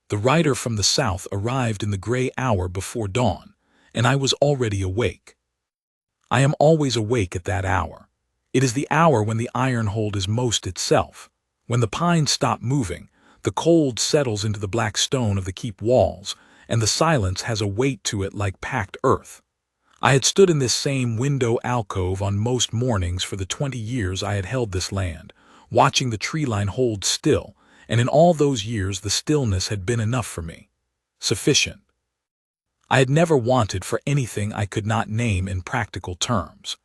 The rider from the south arrived in the gray hour before dawn, and I was already awake. I am always awake at that hour. It is the hour when the ironhold is most itself, when the pines stop moving, the cold settles into the black stone of the keep walls, and the silence has a weight to it like packed earth. I had stood in this same window alcove on most mornings for the 20 years I had held this land, watching the tree line hold still, and in all those years the stillness had been enough for me. Sufficient. I had never wanted for anything I could not name in practical terms.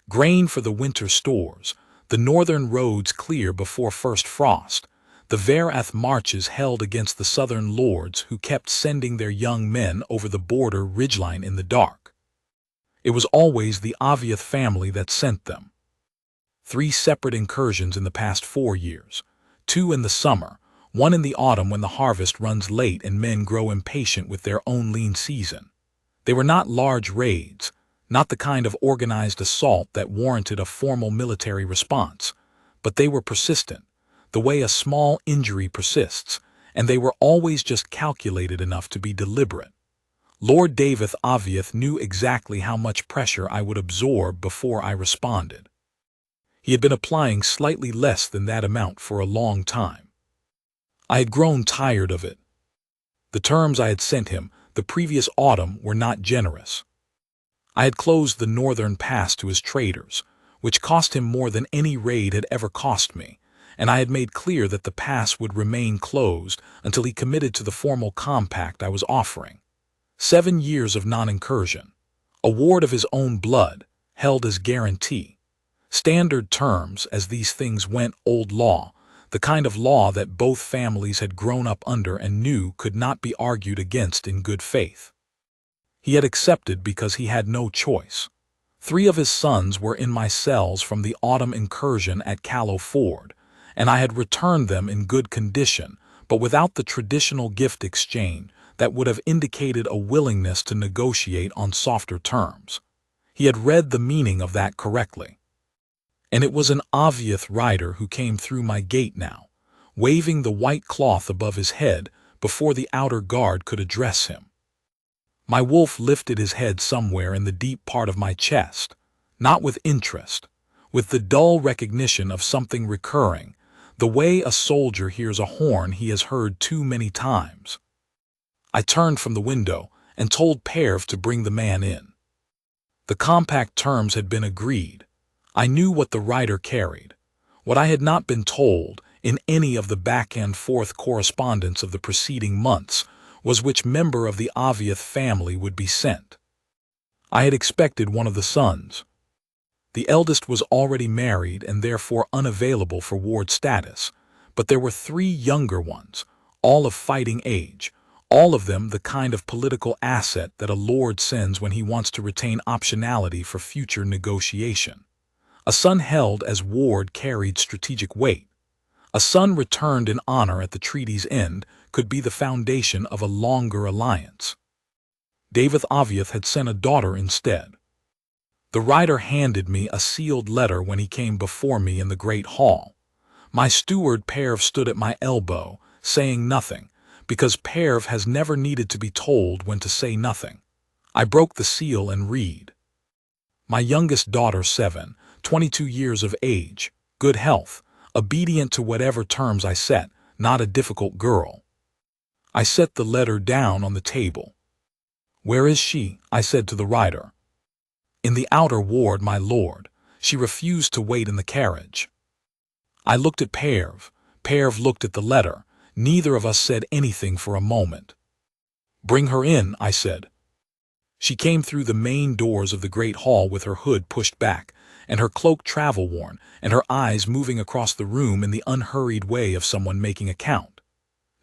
Grain for the winter stores, the northern roads clear before first frost, the Werewolf marches held against the southern lords who kept sending their young men over the border ridgeline in the dark. It was always the Audiobooks family that sent them. 3 separate incursions in the past 4 years, 2 in the summer, 1 in the autumn when the harvest runs late and men grow impatient with their own lean season. They were not large raids, not the kind of organized assault that warranted a formal military response, but they were persistent, the way a small injury persists, and they were always just calculated enough to be deliberate. Lord David Audiobooks knew exactly how much pressure I would absorb before I responded. He had been applying slightly less than that amount for a long time. I had grown tired of it. The terms I had sent him the previous autumn were not generous. I had closed the northern pass to his traders, which cost him more than any raid had ever cost me, and I had made clear that the pass would remain closed until he committed to the formal compact I was offering. 7 years of non-incursion, a ward of his own blood, held as guarantee. Standard terms, as these things went, old law, the kind of law that both families had grown up under and knew could not be argued against in good faith. He had accepted because he had no choice. 3 of his sons were in my cells from the autumn incursion at Callow Ford, and I had returned them in good condition, but without the traditional gift exchange that would have indicated a willingness to negotiate on softer terms. He had read the meaning of that correctly. And it was an Audiobooks rider who came through my gate now, waving the white cloth above his head before the outer guard could address him. My wolf lifted his head somewhere in the deep part of my chest, not with interest, with the dull recognition of something recurring, the way a soldier hears a horn he has heard too many times. I turned from the window and told Perv to bring the man in. The compact terms had been agreed. I knew what the rider carried. What I had not been told in any of the back-and-forth correspondence of the preceding months was which member of the Audiobooks family would be sent. I had expected one of the sons. The eldest was already married and therefore unavailable for ward status, but there were 3 younger ones, all of fighting age, all of them the kind of political asset that a lord sends when he wants to retain optionality for future negotiation. A son held as ward carried strategic weight. A son returned in honor at the treaty's end could be the foundation of a longer alliance. David Audiobooks had sent a daughter instead. The rider handed me a sealed letter when he came before me in the great hall. My steward Perv stood at my elbow, saying nothing, because Perv has never needed to be told when to say nothing. I broke the seal and read. My youngest daughter 7, 22 years of age, good health, obedient to whatever terms I set, not a difficult girl. I set the letter down on the table. Where is she? I said to the rider. In the outer ward, my lord. She refused to wait in the carriage. I looked at Perv. Perv looked at the letter. Neither of us said anything for a moment. Bring her in, I said. She came through the main doors of the great hall with her hood pushed back, and her cloak travel-worn, and her eyes moving across the room in the unhurried way of someone making a count.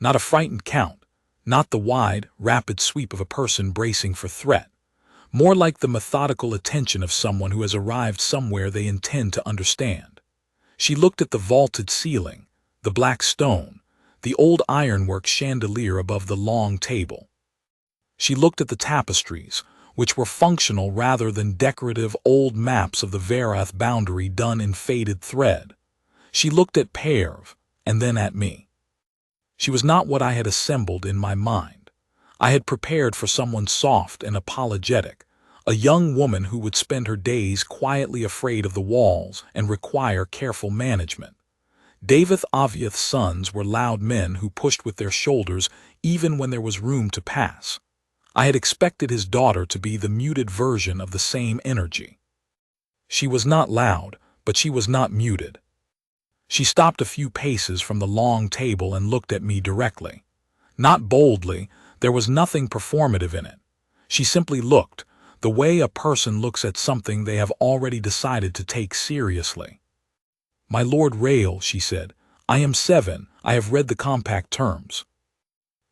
Not a frightened count, not the wide, rapid sweep of a person bracing for threat. More like the methodical attention of someone who has arrived somewhere they intend to understand. She looked at the vaulted ceiling, the black stone, the old ironwork chandelier above the long table. She looked at the tapestries, which were functional rather than decorative old maps of the Werewolf boundary done in faded thread. She looked at Perv, and then at me. She was not what I had assembled in my mind. I had prepared for someone soft and apologetic, a young woman who would spend her days quietly afraid of the walls and require careful management. David Aviath's sons were loud men who pushed with their shoulders even when there was room to pass. I had expected his daughter to be the muted version of the same energy. She was not loud, but she was not muted. She stopped a few paces from the long table and looked at me directly. Not boldly, there was nothing performative in it. She simply looked, the way a person looks at something they have already decided to take seriously. "My Lord Rail," she said, "I am 7. I have read the compact terms."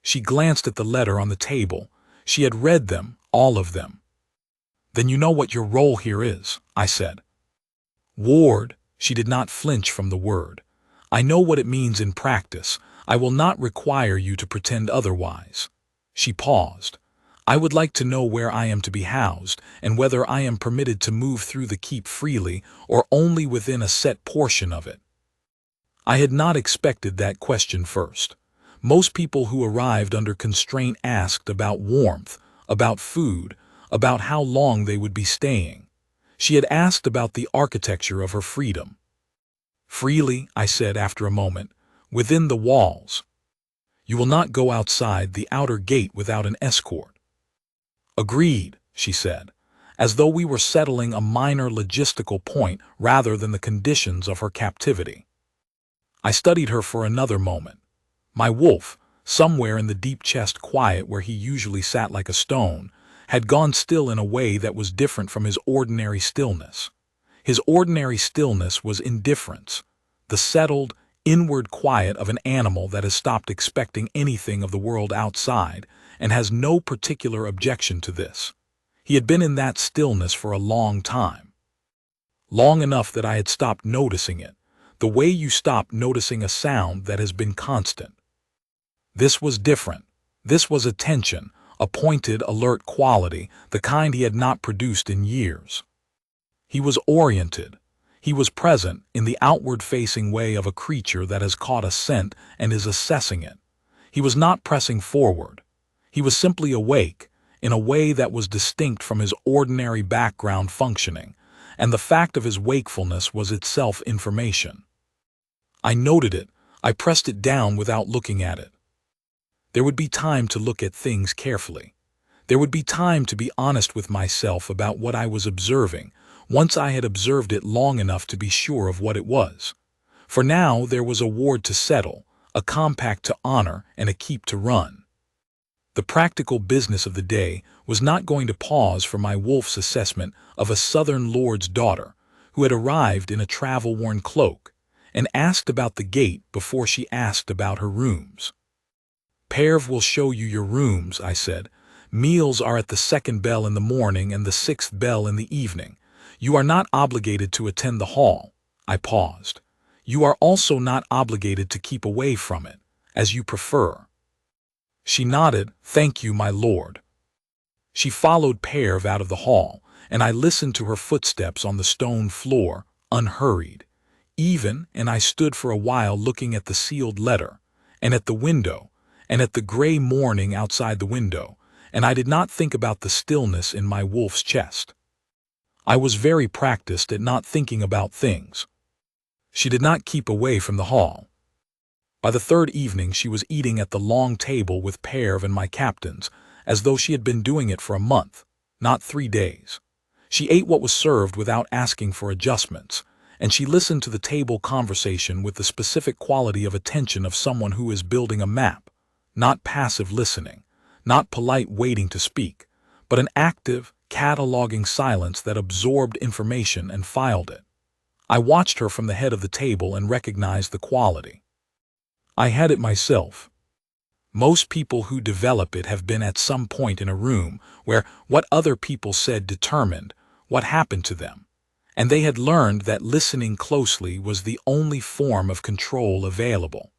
She glanced at the letter on the table. She had read them, all of them. "Then you know what your role here is," I said. "Ward," she did not flinch from the word. "I know what it means in practice. I will not require you to pretend otherwise." She paused. "I would like to know where I am to be housed, and whether I am permitted to move through the keep freely or only within a set portion of it." I had not expected that question first. Most people who arrived under constraint asked about warmth, about food, about how long they would be staying. She had asked about the architecture of her freedom. "Freely," I said after a moment, "within the walls. You will not go outside the outer gate without an escort." "Agreed," she said, as though we were settling a minor logistical point rather than the conditions of her captivity. I studied her for another moment. My wolf, somewhere in the deep chest quiet where he usually sat like a stone, had gone still in a way that was different from his ordinary stillness. His ordinary stillness was indifference, the settled, inward quiet of an animal that has stopped expecting anything of the world outside and has no particular objection to this. He had been in that stillness for a long time. Long enough that I had stopped noticing it, the way you stop noticing a sound that has been constant. This was different. This was attention, a pointed, alert quality, the kind he had not produced in years. He was oriented. He was present in the outward-facing way of a creature that has caught a scent and is assessing it. He was not pressing forward. He was simply awake, in a way that was distinct from his ordinary background functioning, and the fact of his wakefulness was itself information. I noted it. I pressed it down without looking at it. There would be time to look at things carefully. There would be time to be honest with myself about what I was observing, once I had observed it long enough to be sure of what it was. For now there was a ward to settle, a compact to honor, and a keep to run. The practical business of the day was not going to pause for my wolf's assessment of a southern lord's daughter, who had arrived in a travel-worn cloak, and asked about the gate before she asked about her rooms. "Perv will show you your rooms," I said. "Meals are at the 2nd bell in the morning and the 6th bell in the evening. You are not obligated to attend the hall." I paused. "You are also not obligated to keep away from it, as you prefer." She nodded. "Thank you, my lord." She followed Perv out of the hall, and I listened to her footsteps on the stone floor, unhurried. And I stood for a while looking at the sealed letter, and at the window, and at the gray morning outside the window, and I did not think about the stillness in my wolf's chest. I was very practiced at not thinking about things. She did not keep away from the hall. By the 3rd evening she was eating at the long table with Perv and my captains, as though she had been doing it for a month, not 3 days. She ate what was served without asking for adjustments, and she listened to the table conversation with the specific quality of attention of someone who is building a map, not passive listening, not polite waiting to speak, but an active, cataloging silence that absorbed information and filed it. I watched her from the head of the table and recognized the quality. I had it myself. Most people who develop it have been at some point in a room where what other people said determined what happened to them, and they had learned that listening closely was the only form of control available.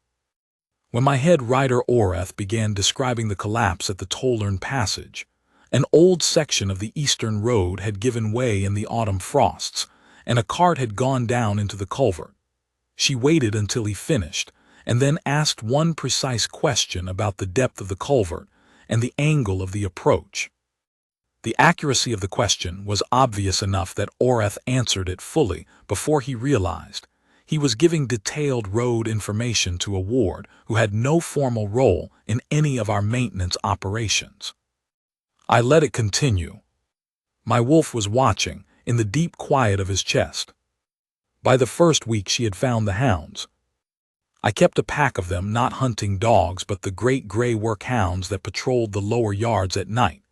When my head writer Orath began describing the collapse at the Tollern Passage, an old section of the eastern road had given way in the autumn frosts, and a cart had gone down into the culvert. She waited until he finished, and then asked one precise question about the depth of the culvert and the angle of the approach. The accuracy of the question was obvious enough that Oreth answered it fully before he realized he was giving detailed road information to a ward who had no formal role in any of our maintenance operations. I let it continue. My wolf was watching, in the deep quiet of his chest. By the first week she had found the hounds. I kept a pack of them, not hunting dogs but the great gray work hounds that patrolled the lower yards at night.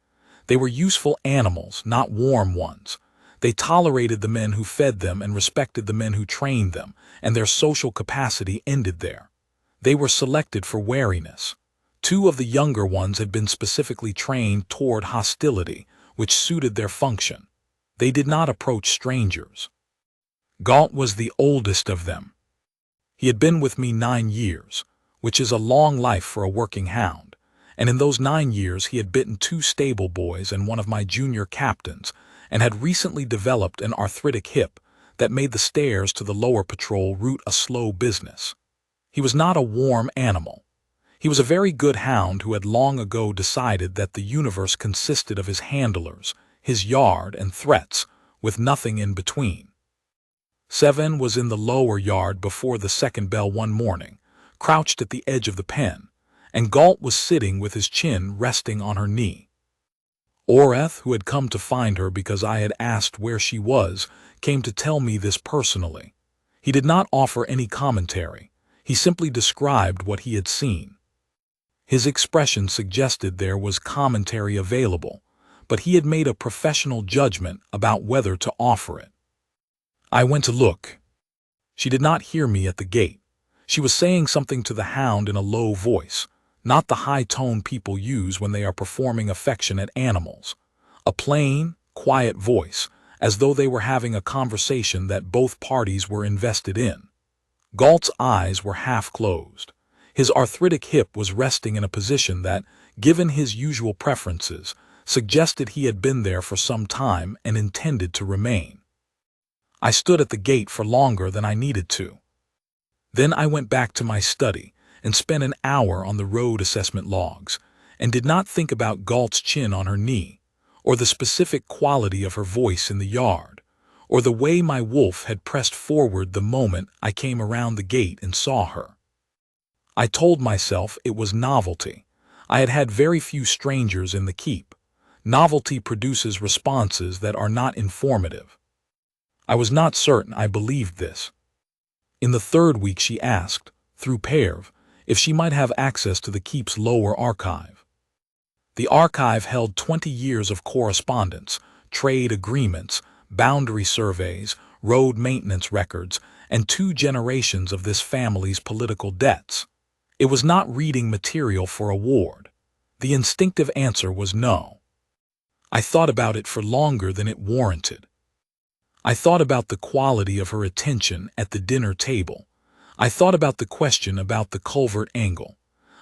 They were useful animals, not warm ones. They tolerated the men who fed them and respected the men who trained them, and their social capacity ended there. They were selected for wariness. 2 of the younger ones had been specifically trained toward hostility, which suited their function. They did not approach strangers. Galt was the oldest of them. He had been with me 9 years, which is a long life for a working hound, and in those 9 years he had bitten 2 stable boys and one of my junior captains, and had recently developed an arthritic hip that made the stairs to the lower patrol route a slow business. He was not a warm animal. He was a very good hound who had long ago decided that the universe consisted of his handlers, his yard, and threats, with nothing in between. Seven was in the lower yard before the second bell one morning, crouched at the edge of the pen, and Galt was sitting with his chin resting on her knee. Oreth, who had come to find her because I had asked where she was, came to tell me this personally. He did not offer any commentary. He simply described what he had seen. His expression suggested there was commentary available, but he had made a professional judgment about whether to offer it. I went to look. She did not hear me at the gate. She was saying something to the hound in a low voice, not the high tone people use when they are performing affectionate animals. A plain, quiet voice, as though they were having a conversation that both parties were invested in. Galt's eyes were half closed. His arthritic hip was resting in a position that, given his usual preferences, suggested he had been there for some time and intended to remain. I stood at the gate for longer than I needed to. Then I went back to my study and spent an hour on the road assessment logs, and did not think about Galt's chin on her knee, or the specific quality of her voice in the yard, or the way my wolf had pressed forward the moment I came around the gate and saw her. I told myself it was novelty. I had had very few strangers in the keep. Novelty produces responses that are not informative. I was not certain I believed this. In the 3rd week she asked, through Perv, if she might have access to the keep's lower archive. The archive held 20 years of correspondence, trade agreements, boundary surveys, road maintenance records, and 2 generations of this family's political debts. It was not reading material for a ward. The instinctive answer was no. I thought about it for longer than it warranted. I thought about the quality of her attention at the dinner table. I thought about the question about the culvert angle.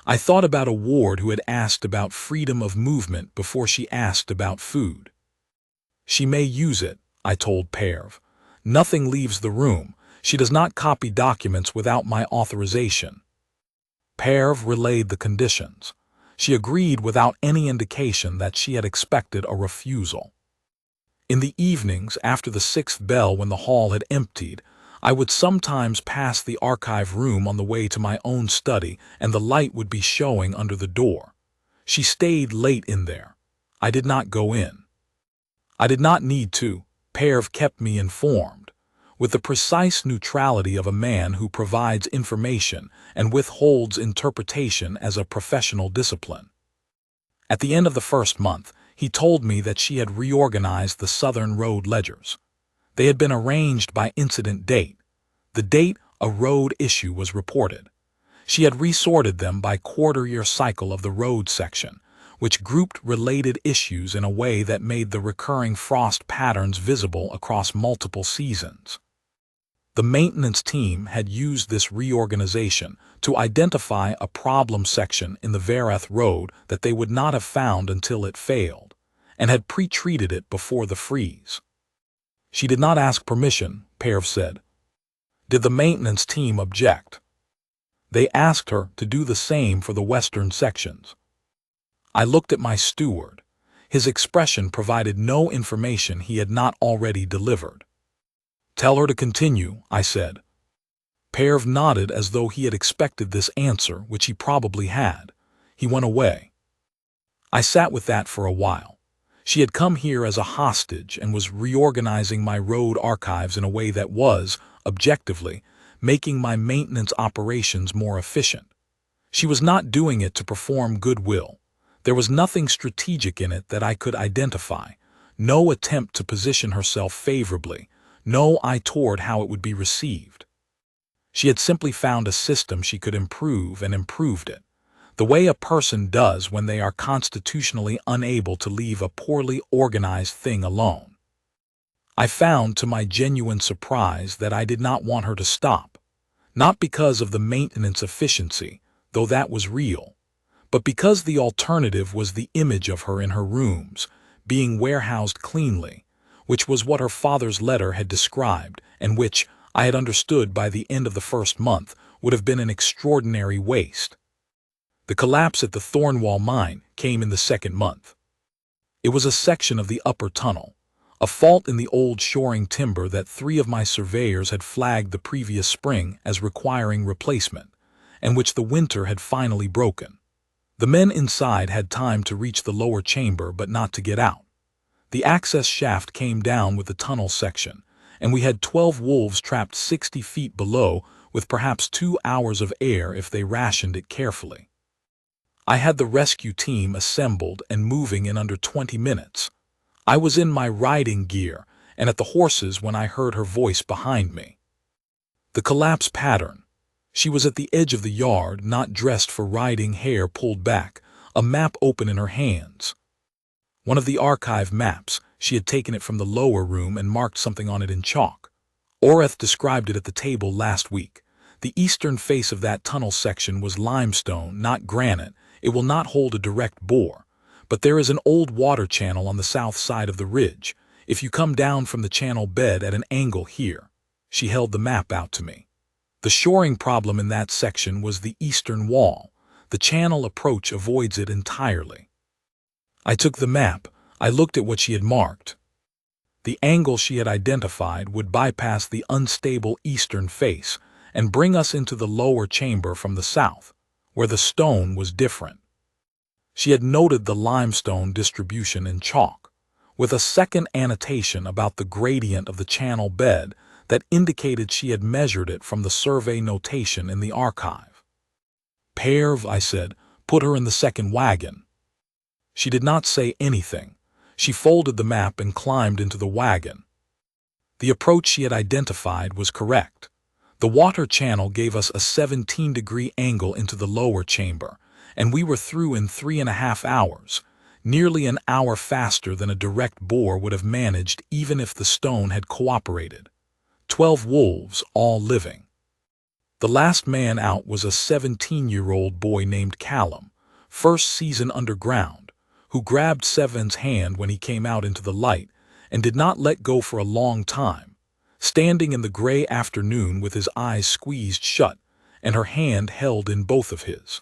I thought about a ward who had asked about freedom of movement before she asked about food. She may use it, I told Perv. Nothing leaves the room. She does not copy documents without my authorization. Perv relayed the conditions. She agreed without any indication that she had expected a refusal. In the evenings, after the 6th bell when the hall had emptied, I would sometimes pass the archive room on the way to my own study, and the light would be showing under the door. She stayed late in there. I did not go in. I did not need to. Perv kept me informed, with the precise neutrality of a man who provides information and withholds interpretation as a professional discipline. At the end of the 1st month, he told me that she had reorganized the Southern Road ledgers. They had been arranged by incident date, the date a road issue was reported. She had resorted them by quarter-year cycle of the road section, which grouped related issues in a way that made the recurring frost patterns visible across multiple seasons. The maintenance team had used this reorganization to identify a problem section in the Werewolf road that they would not have found until it failed, and had pre-treated it before the freeze. She did not ask permission, Perv said. Did the maintenance team object? They asked her to do the same for the western sections. I looked at my steward. His expression provided no information he had not already delivered. "Tell her to continue," I said. Perv nodded as though he had expected this answer, which he probably had. He went away. I sat with that for a while. She had come here as a hostage and was reorganizing my road archives in a way that was, objectively, making my maintenance operations more efficient. She was not doing it to perform goodwill. There was nothing strategic in it that I could identify, no attempt to position herself favorably, no eye toward how it would be received. She had simply found a system she could improve and improved it, the way a person does when they are constitutionally unable to leave a poorly organized thing alone. I found to my genuine surprise that I did not want her to stop, not because of the maintenance efficiency, though that was real, but because the alternative was the image of her in her rooms, being warehoused cleanly, which was what her father's letter had described, and which, I had understood by the end of the first month, would have been an extraordinary waste. The collapse at the Thornwall mine came in the second month. It was a section of the upper tunnel, a fault in the old shoring timber that 3 of my surveyors had flagged the previous spring as requiring replacement, and which the winter had finally broken. The men inside had time to reach the lower chamber but not to get out. The access shaft came down with the tunnel section, and we had 12 wolves trapped 60 feet below with perhaps 2 hours of air if they rationed it carefully. I had the rescue team assembled and moving in under 20 minutes. I was in my riding gear and at the horses when I heard her voice behind me. The collapse pattern. She was at the edge of the yard, not dressed for riding, hair pulled back, a map open in her hands. One of the archive maps. She had taken it from the lower room and marked something on it in chalk. Oreth described it at the table last week. The eastern face of that tunnel section was limestone, not granite. It will not hold a direct bore, but there is an old water channel on the south side of the ridge. If you come down from the channel bed at an angle here. She held the map out to me. The shoring problem in that section was the eastern wall. The channel approach avoids it entirely. I took the map. I looked at what she had marked. The angle she had identified would bypass the unstable eastern face and bring us into the lower chamber from the south, where the stone was different. She had noted the limestone distribution in chalk, with a second annotation about the gradient of the channel bed that indicated she had measured it from the survey notation in the archive. "Perv," I said, "put her in the second wagon." She did not say anything. She folded the map and climbed into the wagon. The approach she had identified was correct. The water channel gave us a 17-degree angle into the lower chamber, and we were through in 3.5 hours, nearly an hour faster than a direct bore would have managed even if the stone had cooperated. 12 wolves, all living. The last man out was a 17-year-old boy named Callum, first season underground, who grabbed Seven's hand when he came out into the light and did not let go for a long time, standing in the gray afternoon with his eyes squeezed shut and her hand held in both of his.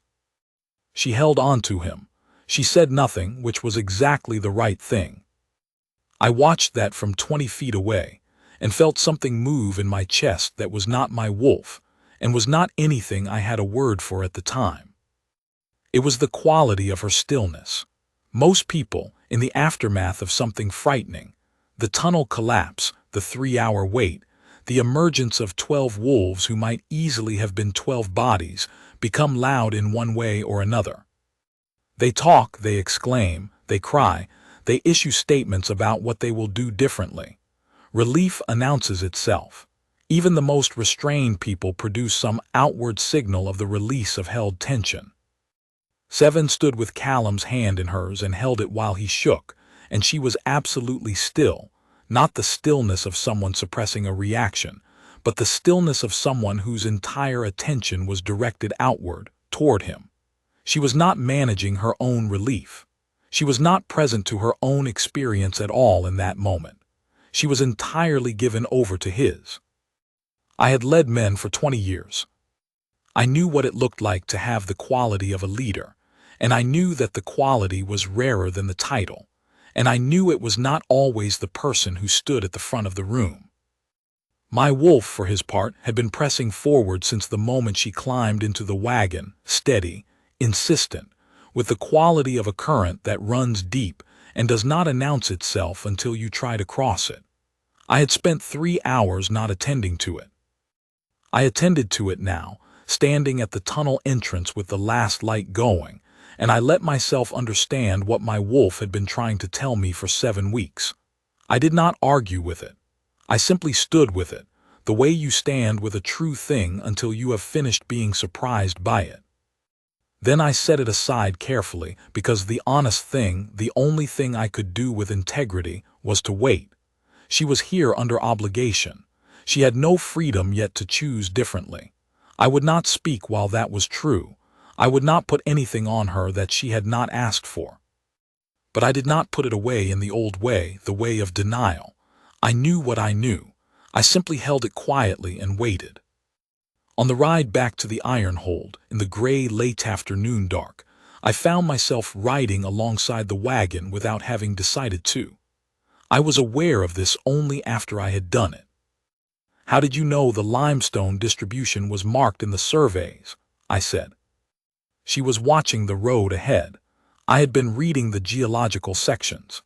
She held on to him. She said nothing, which was exactly the right thing. I watched that from 20 feet away and felt something move in my chest that was not my wolf and was not anything I had a word for at the time. It was the quality of her stillness. Most people, in the aftermath of something frightening, the tunnel collapse, the 3-hour wait, the emergence of 12 wolves who might easily have been 12 bodies, become loud in one way or another. They talk, they exclaim, they cry, they issue statements about what they will do differently. Relief announces itself. Even the most restrained people produce some outward signal of the release of held tension. Seven stood with Callum's hand in hers and held it while he shook, and she was absolutely still, not the stillness of someone suppressing a reaction, but the stillness of someone whose entire attention was directed outward, toward him. She was not managing her own relief. She was not present to her own experience at all in that moment. She was entirely given over to his. I had led men for 20 years. I knew what it looked like to have the quality of a leader, and I knew that the quality was rarer than the title, and I knew it was not always the person who stood at the front of the room. My wolf, for his part, had been pressing forward since the moment she climbed into the wagon, steady, insistent, with the quality of a current that runs deep and does not announce itself until you try to cross it. I had spent 3 hours not attending to it. I attended to it now, standing at the tunnel entrance with the last light going, and I let myself understand what my wolf had been trying to tell me for 7 weeks. I did not argue with it. I simply stood with it, the way you stand with a true thing until you have finished being surprised by it. Then I set it aside carefully because the honest thing, the only thing I could do with integrity, was to wait. She was here under obligation. She had no freedom yet to choose differently. I would not speak while that was true. I would not put anything on her that she had not asked for. But I did not put it away in the old way, the way of denial. I knew what I knew. I simply held it quietly and waited. On the ride back to the iron hold, in the gray late afternoon dark, I found myself riding alongside the wagon without having decided to. I was aware of this only after I had done it. "How did you know the limestone distribution was marked in the surveys?" I said. She was watching the road ahead. I had been reading the geological sections.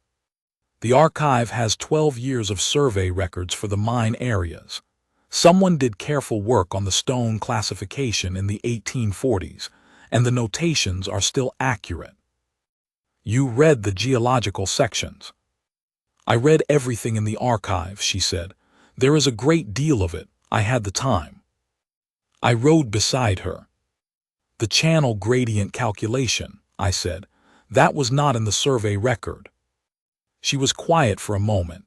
The archive has 12 years of survey records for the mine areas. Someone did careful work on the stone classification in the 1840s, and the notations are still accurate. "You read the geological sections?" "I read everything in the archive," she said. "There is a great deal of it. I had the time." I rode beside her. "The channel gradient calculation," I said. "That was not in the survey record." She was quiet for a moment.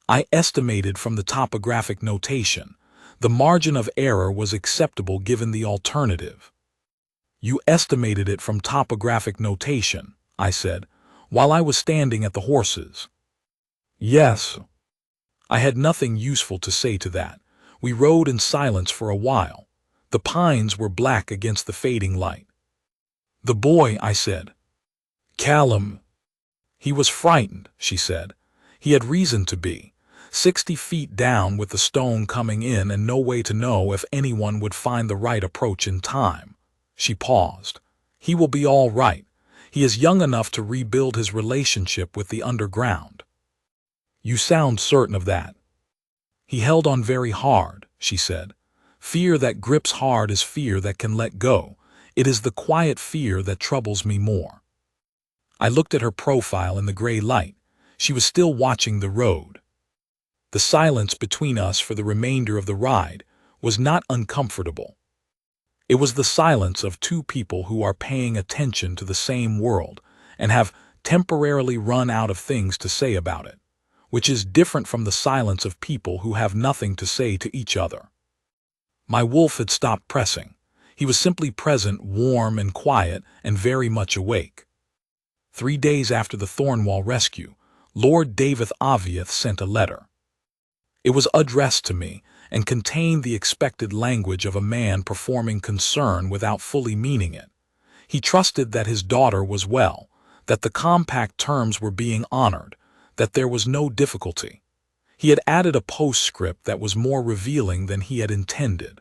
"I estimated from the topographic notation. The margin of error was acceptable given the alternative." "You estimated it from topographic notation," I said, "while I was standing at the horses." "Yes." I had nothing useful to say to that. We rode in silence for a while. The pines were black against the fading light. "The boy," I said. "Callum." "He was frightened," she said. "He had reason to be. 60 feet down with the stone coming in and no way to know if anyone would find the right approach in time." She paused. "He will be all right. He is young enough to rebuild his relationship with the underground." "You sound certain of that." "He held on very hard," she said. "Fear that grips hard is fear that can let go. It is the quiet fear that troubles me more." I looked at her profile in the gray light. She was still watching the road. The silence between us for the remainder of the ride was not uncomfortable. It was the silence of two people who are paying attention to the same world and have temporarily run out of things to say about it, which is different from the silence of people who have nothing to say to each other. My wolf had stopped pressing. He was simply present, warm and quiet, and very much awake. 3 days after the Thornwall rescue, Lord David Avieth sent a letter. It was addressed to me and contained the expected language of a man performing concern without fully meaning it. He trusted that his daughter was well, that the compact terms were being honored, that there was no difficulty. He had added a postscript that was more revealing than he had intended.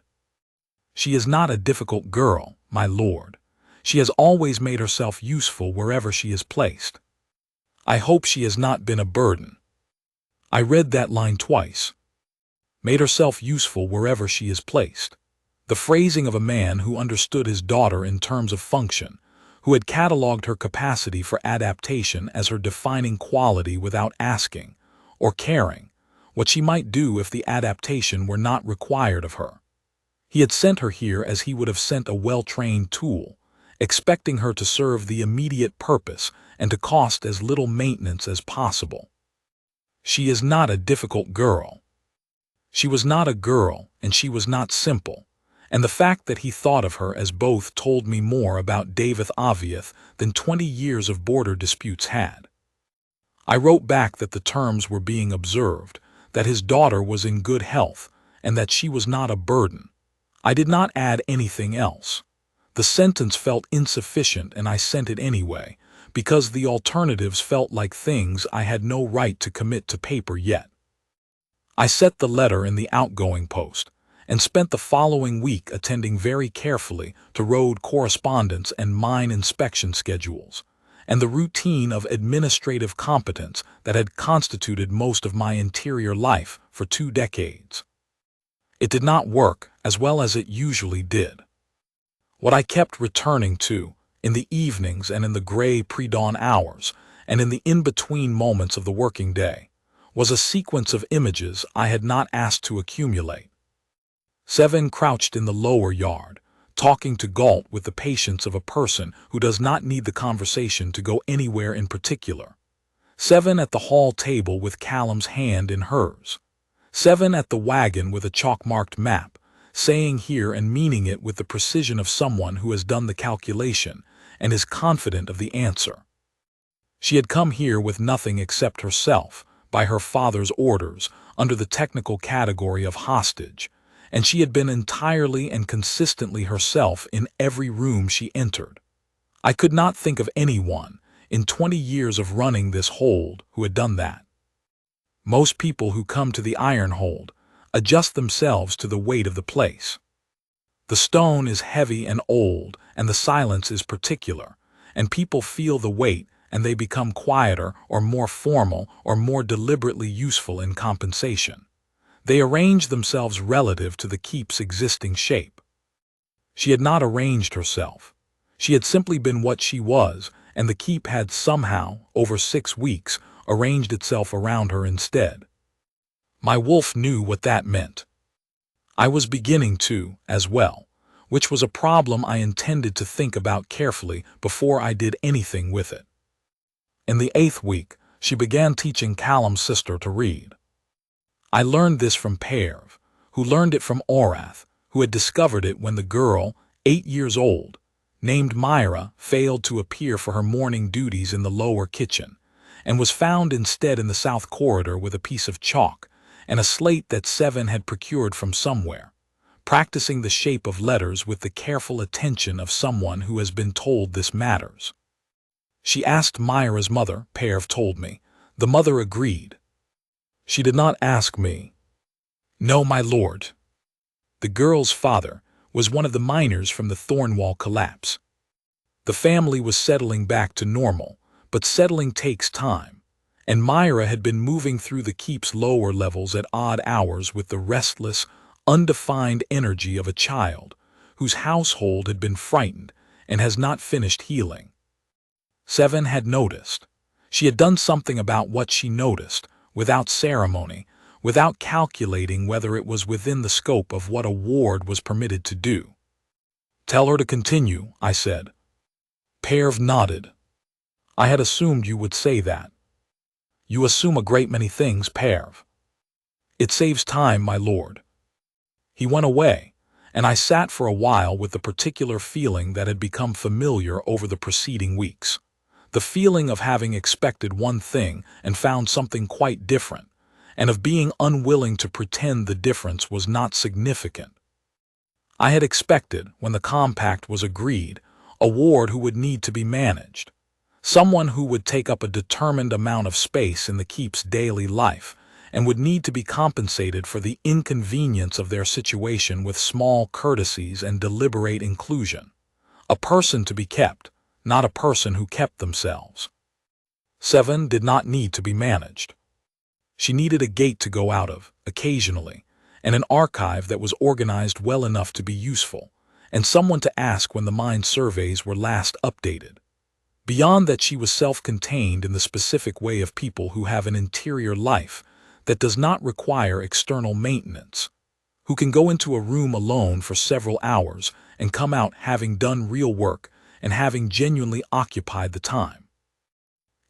"She is not a difficult girl, my lord. She has always made herself useful wherever she is placed. I hope she has not been a burden." I read that line twice. Made herself useful wherever she is placed. The phrasing of a man who understood his daughter in terms of function, who had catalogued her capacity for adaptation as her defining quality without asking, or caring, what she might do if the adaptation were not required of her. He had sent her here as he would have sent a well-trained tool, expecting her to serve the immediate purpose and to cost as little maintenance as possible. She is not a difficult girl. She was not a girl, and she was not simple, and the fact that he thought of her as both told me more about David Avieth than 20 years of border disputes had. I wrote back that the terms were being observed, that his daughter was in good health, and that she was not a burden. I did not add anything else. The sentence felt insufficient and I sent it anyway, because the alternatives felt like things I had no right to commit to paper yet. I set the letter in the outgoing post, and spent the following week attending very carefully to road correspondence and mine inspection schedules, and the routine of administrative competence that had constituted most of my interior life for 2 decades. It did not work as well as it usually did. What I kept returning to, in the evenings and in the gray pre-dawn hours, and in the in-between moments of the working day, was a sequence of images I had not asked to accumulate. Seven crouched in the lower yard, talking to Galt with the patience of a person who does not need the conversation to go anywhere in particular. Seven at the hall table with Callum's hand in hers. Seven at the wagon with a chalk-marked map, saying here and meaning it with the precision of someone who has done the calculation and is confident of the answer. She had come here with nothing except herself, by her father's orders, under the technical category of hostage, and she had been entirely and consistently herself in every room she entered. I could not think of anyone, in 20 years of running this hold, who had done that. Most people who come to the iron hold adjust themselves to the weight of the place. The stone is heavy and old, and the silence is particular, and people feel the weight, and they become quieter or more formal or more deliberately useful in compensation. They arrange themselves relative to the keep's existing shape. She had not arranged herself. She had simply been what she was, and the keep had somehow, over 6 weeks, arranged itself around her instead. My wolf knew what that meant. I was beginning to, as well, which was a problem I intended to think about carefully before I did anything with it. In the 8th week, she began teaching Callum's sister to read. I learned this from Perv, who learned it from Orath, who had discovered it when the girl, 8 years old, named Myra, failed to appear for her morning duties in the lower kitchen, and was found instead in the south corridor with a piece of chalk and a slate that Seven had procured from somewhere, practicing the shape of letters with the careful attention of someone who has been told this matters. She asked Myra's mother, Perv told me. The mother agreed. She did not ask me. No, my lord. The girl's father was one of the miners from the Thornwall collapse. The family was settling back to normal, but settling takes time, and Myra had been moving through the keep's lower levels at odd hours with the restless, undefined energy of a child whose household had been frightened and has not finished healing. Seven had noticed. She had done something about what she noticed, without ceremony, without calculating whether it was within the scope of what a ward was permitted to do. Tell her to continue, I said. Perv nodded. I had assumed you would say that. You assume a great many things, Perv. It saves time, my lord. He went away, and I sat for a while with the particular feeling that had become familiar over the preceding weeks. The feeling of having expected one thing and found something quite different, and of being unwilling to pretend the difference was not significant. I had expected, when the compact was agreed, a ward who would need to be managed, someone who would take up a determined amount of space in the keep's daily life and would need to be compensated for the inconvenience of their situation with small courtesies and deliberate inclusion. A person to be kept, not a person who kept themselves. Seven did not need to be managed. She needed a gate to go out of, occasionally, and an archive that was organized well enough to be useful, and someone to ask when the mine surveys were last updated. Beyond that, she was self-contained in the specific way of people who have an interior life that does not require external maintenance, who can go into a room alone for several hours and come out having done real work and having genuinely occupied the time.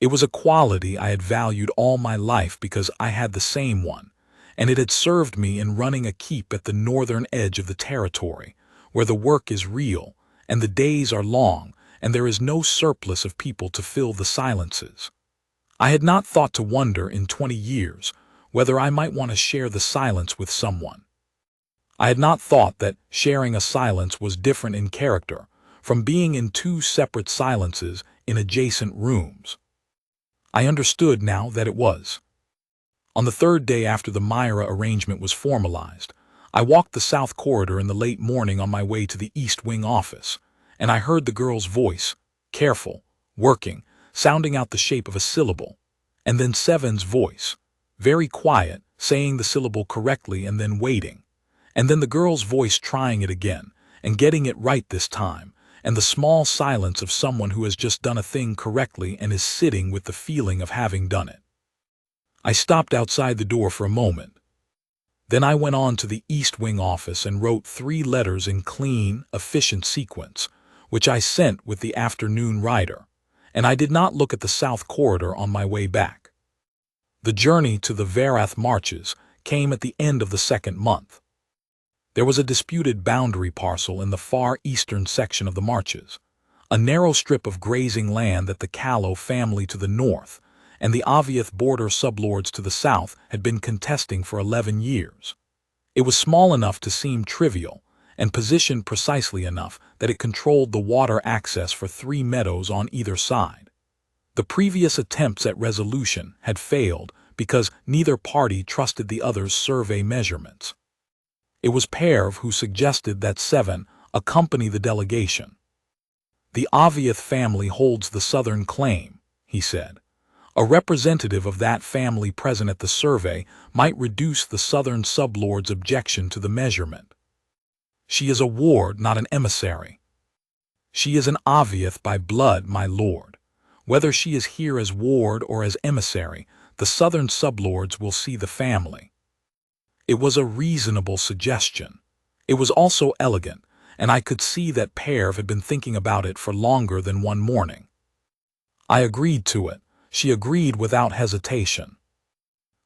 It was a quality I had valued all my life because I had the same one, and it had served me in running a keep at the northern edge of the territory, where the work is real, and the days are long, and there is no surplus of people to fill the silences. I had not thought to wonder in 20 years whether I might want to share the silence with someone. I had not thought that sharing a silence was different in character from being in two separate silences in adjacent rooms. I understood now that it was. On the third day after the Myra arrangement was formalized, I walked the south corridor in the late morning on my way to the East Wing office, and I heard the girl's voice, careful, working, sounding out the shape of a syllable, and then Seven's voice, very quiet, saying the syllable correctly and then waiting, and then the girl's voice trying it again, and getting it right this time, and the small silence of someone who has just done a thing correctly and is sitting with the feeling of having done it. I stopped outside the door for a moment. Then I went on to the East Wing office and wrote 3 letters in clean, efficient sequence, which I sent with the afternoon rider, and I did not look at the south corridor on my way back. The journey to the Varath marches came at the end of the 2nd month. There was a disputed boundary parcel in the far eastern section of the marches, a narrow strip of grazing land that the Callow family to the north and the Aviath border sublords to the south had been contesting for 11 years. It was small enough to seem trivial, and positioned precisely enough that it controlled the water access for 3 meadows on either side. The previous attempts at resolution had failed because neither party trusted the other's survey measurements. It was Perv who suggested that Seven accompany the delegation. "The Aviath family holds the southern claim," he said. "A representative of that family present at the survey might reduce the southern sublord's objection to the measurement. She is a ward, not an emissary. She is an Aviath by blood, my lord. Whether she is here as ward or as emissary, the southern sublords will see the family." It was a reasonable suggestion. It was also elegant, and I could see that Perv had been thinking about it for longer than one morning. I agreed to it. She agreed without hesitation.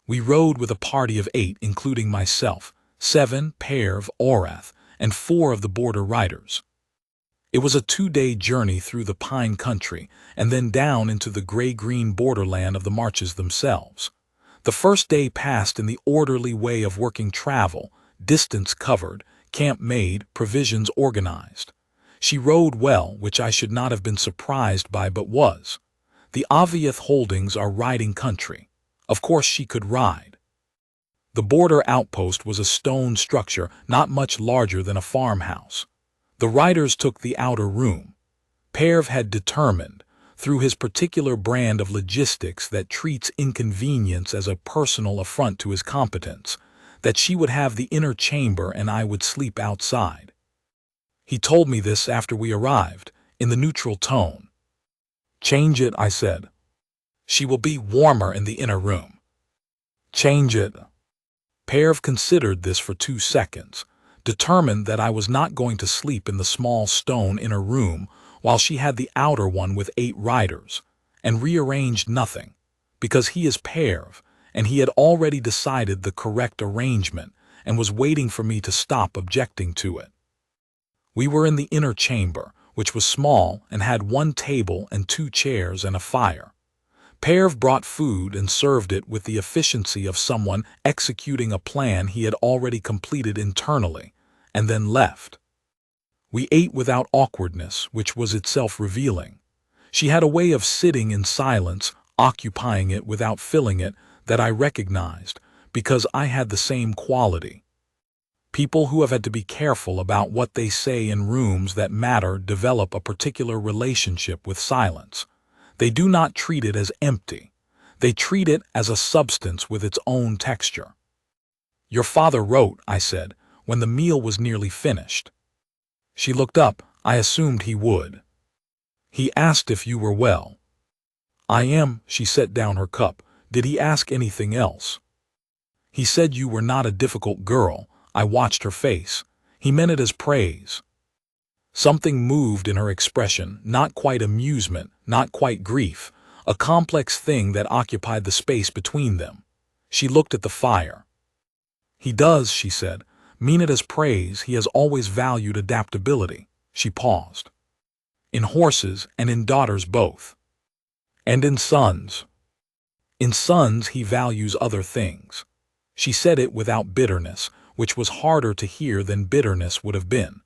We rode with a party of 8, including myself, Seven, Perv, Orath, and 4 of the border riders. It was a 2-day journey through the pine country and then down into the gray-green borderland of the marches themselves. The first day passed in the orderly way of working travel, distance covered, camp made, provisions organized. She rode well, which I should not have been surprised by but was. The Aviath holdings are riding country. Of course she could ride. The border outpost was a stone structure not much larger than a farmhouse. The riders took the outer room. Perv had determined, through his particular brand of logistics that treats inconvenience as a personal affront to his competence, that she would have the inner chamber and I would sleep outside. He told me this after we arrived, in the neutral tone. "Change it," I said. "She will be warmer in the inner room." "Change it." Perv considered this for 2 seconds, determined that I was not going to sleep in the small stone inner room while she had the outer one with 8 riders, and rearranged nothing, because he is Perv, and he had already decided the correct arrangement and was waiting for me to stop objecting to it. We were in the inner chamber, which was small and had 1 table and 2 chairs and a fire. Perv brought food and served it with the efficiency of someone executing a plan he had already completed internally, and then left. We ate without awkwardness, which was itself revealing. She had a way of sitting in silence, occupying it without filling it, that I recognized, because I had the same quality. People who have had to be careful about what they say in rooms that matter develop a particular relationship with silence. They do not treat it as empty. They treat it as a substance with its own texture. "Your father wrote," I said, when the meal was nearly finished. She looked up. I assumed he would. "He asked if you were well." "I am." She set down her cup. "Did he ask anything else?" "He said you were not a difficult girl." I watched her face. He meant it as praise. Something moved in her expression, not quite amusement, not quite grief, a complex thing that occupied the space between them. She looked at the fire. "He does," she said, "mean it as praise. He has always valued adaptability." She paused. "In horses and in daughters both." "And in sons." "In sons he values other things." She said it without bitterness, which was harder to hear than bitterness would have been.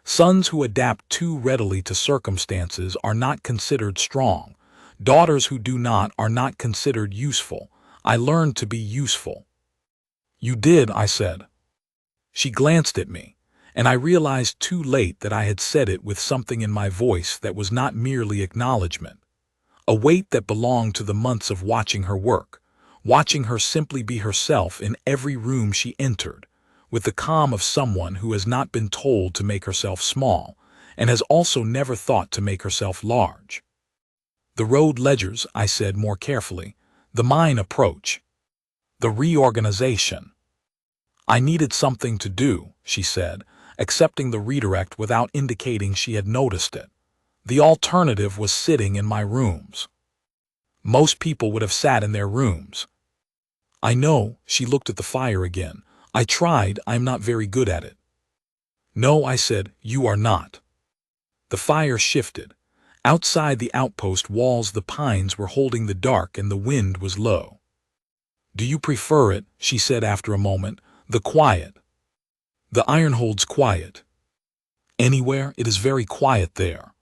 Sons who adapt too readily to circumstances are not considered strong. Daughters who do not are not considered useful. I learned to be useful. You did, I said. She glanced at me, and I realized too late that I had said it with something in my voice that was not merely acknowledgement. A weight that belonged to the months of watching her work, watching her simply be herself in every room she entered, with the calm of someone who has not been told to make herself small, and has also never thought to make herself large. The road ledgers, I said more carefully, the mine approach, the reorganization. I needed something to do, she said, accepting the redirect without indicating she had noticed it. The alternative was sitting in my rooms. Most people would have sat in their rooms. I know, she looked at the fire again. I tried, I'm not very good at it. No, I said, you are not. The fire shifted. Outside the outpost walls the pines were holding the dark and the wind was low. Do you prefer it, she said after a moment, the quiet? The iron holds quiet. Anywhere, it is very quiet there.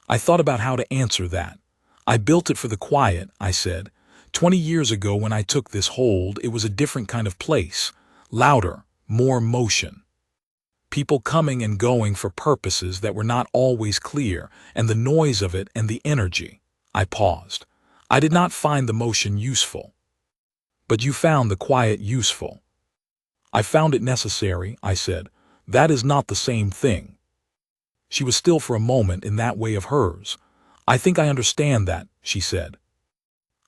I thought about how to answer that. I built it for the quiet, I said. 20 years ago when I took this hold, it was a different kind of place. Louder, more motion. People coming and going for purposes that were not always clear, and the noise of it and the energy. I paused. I did not find the motion useful. But you found the quiet useful. I found it necessary, I said. That is not the same thing. She was still for a moment in that way of hers. I think I understand that, she said.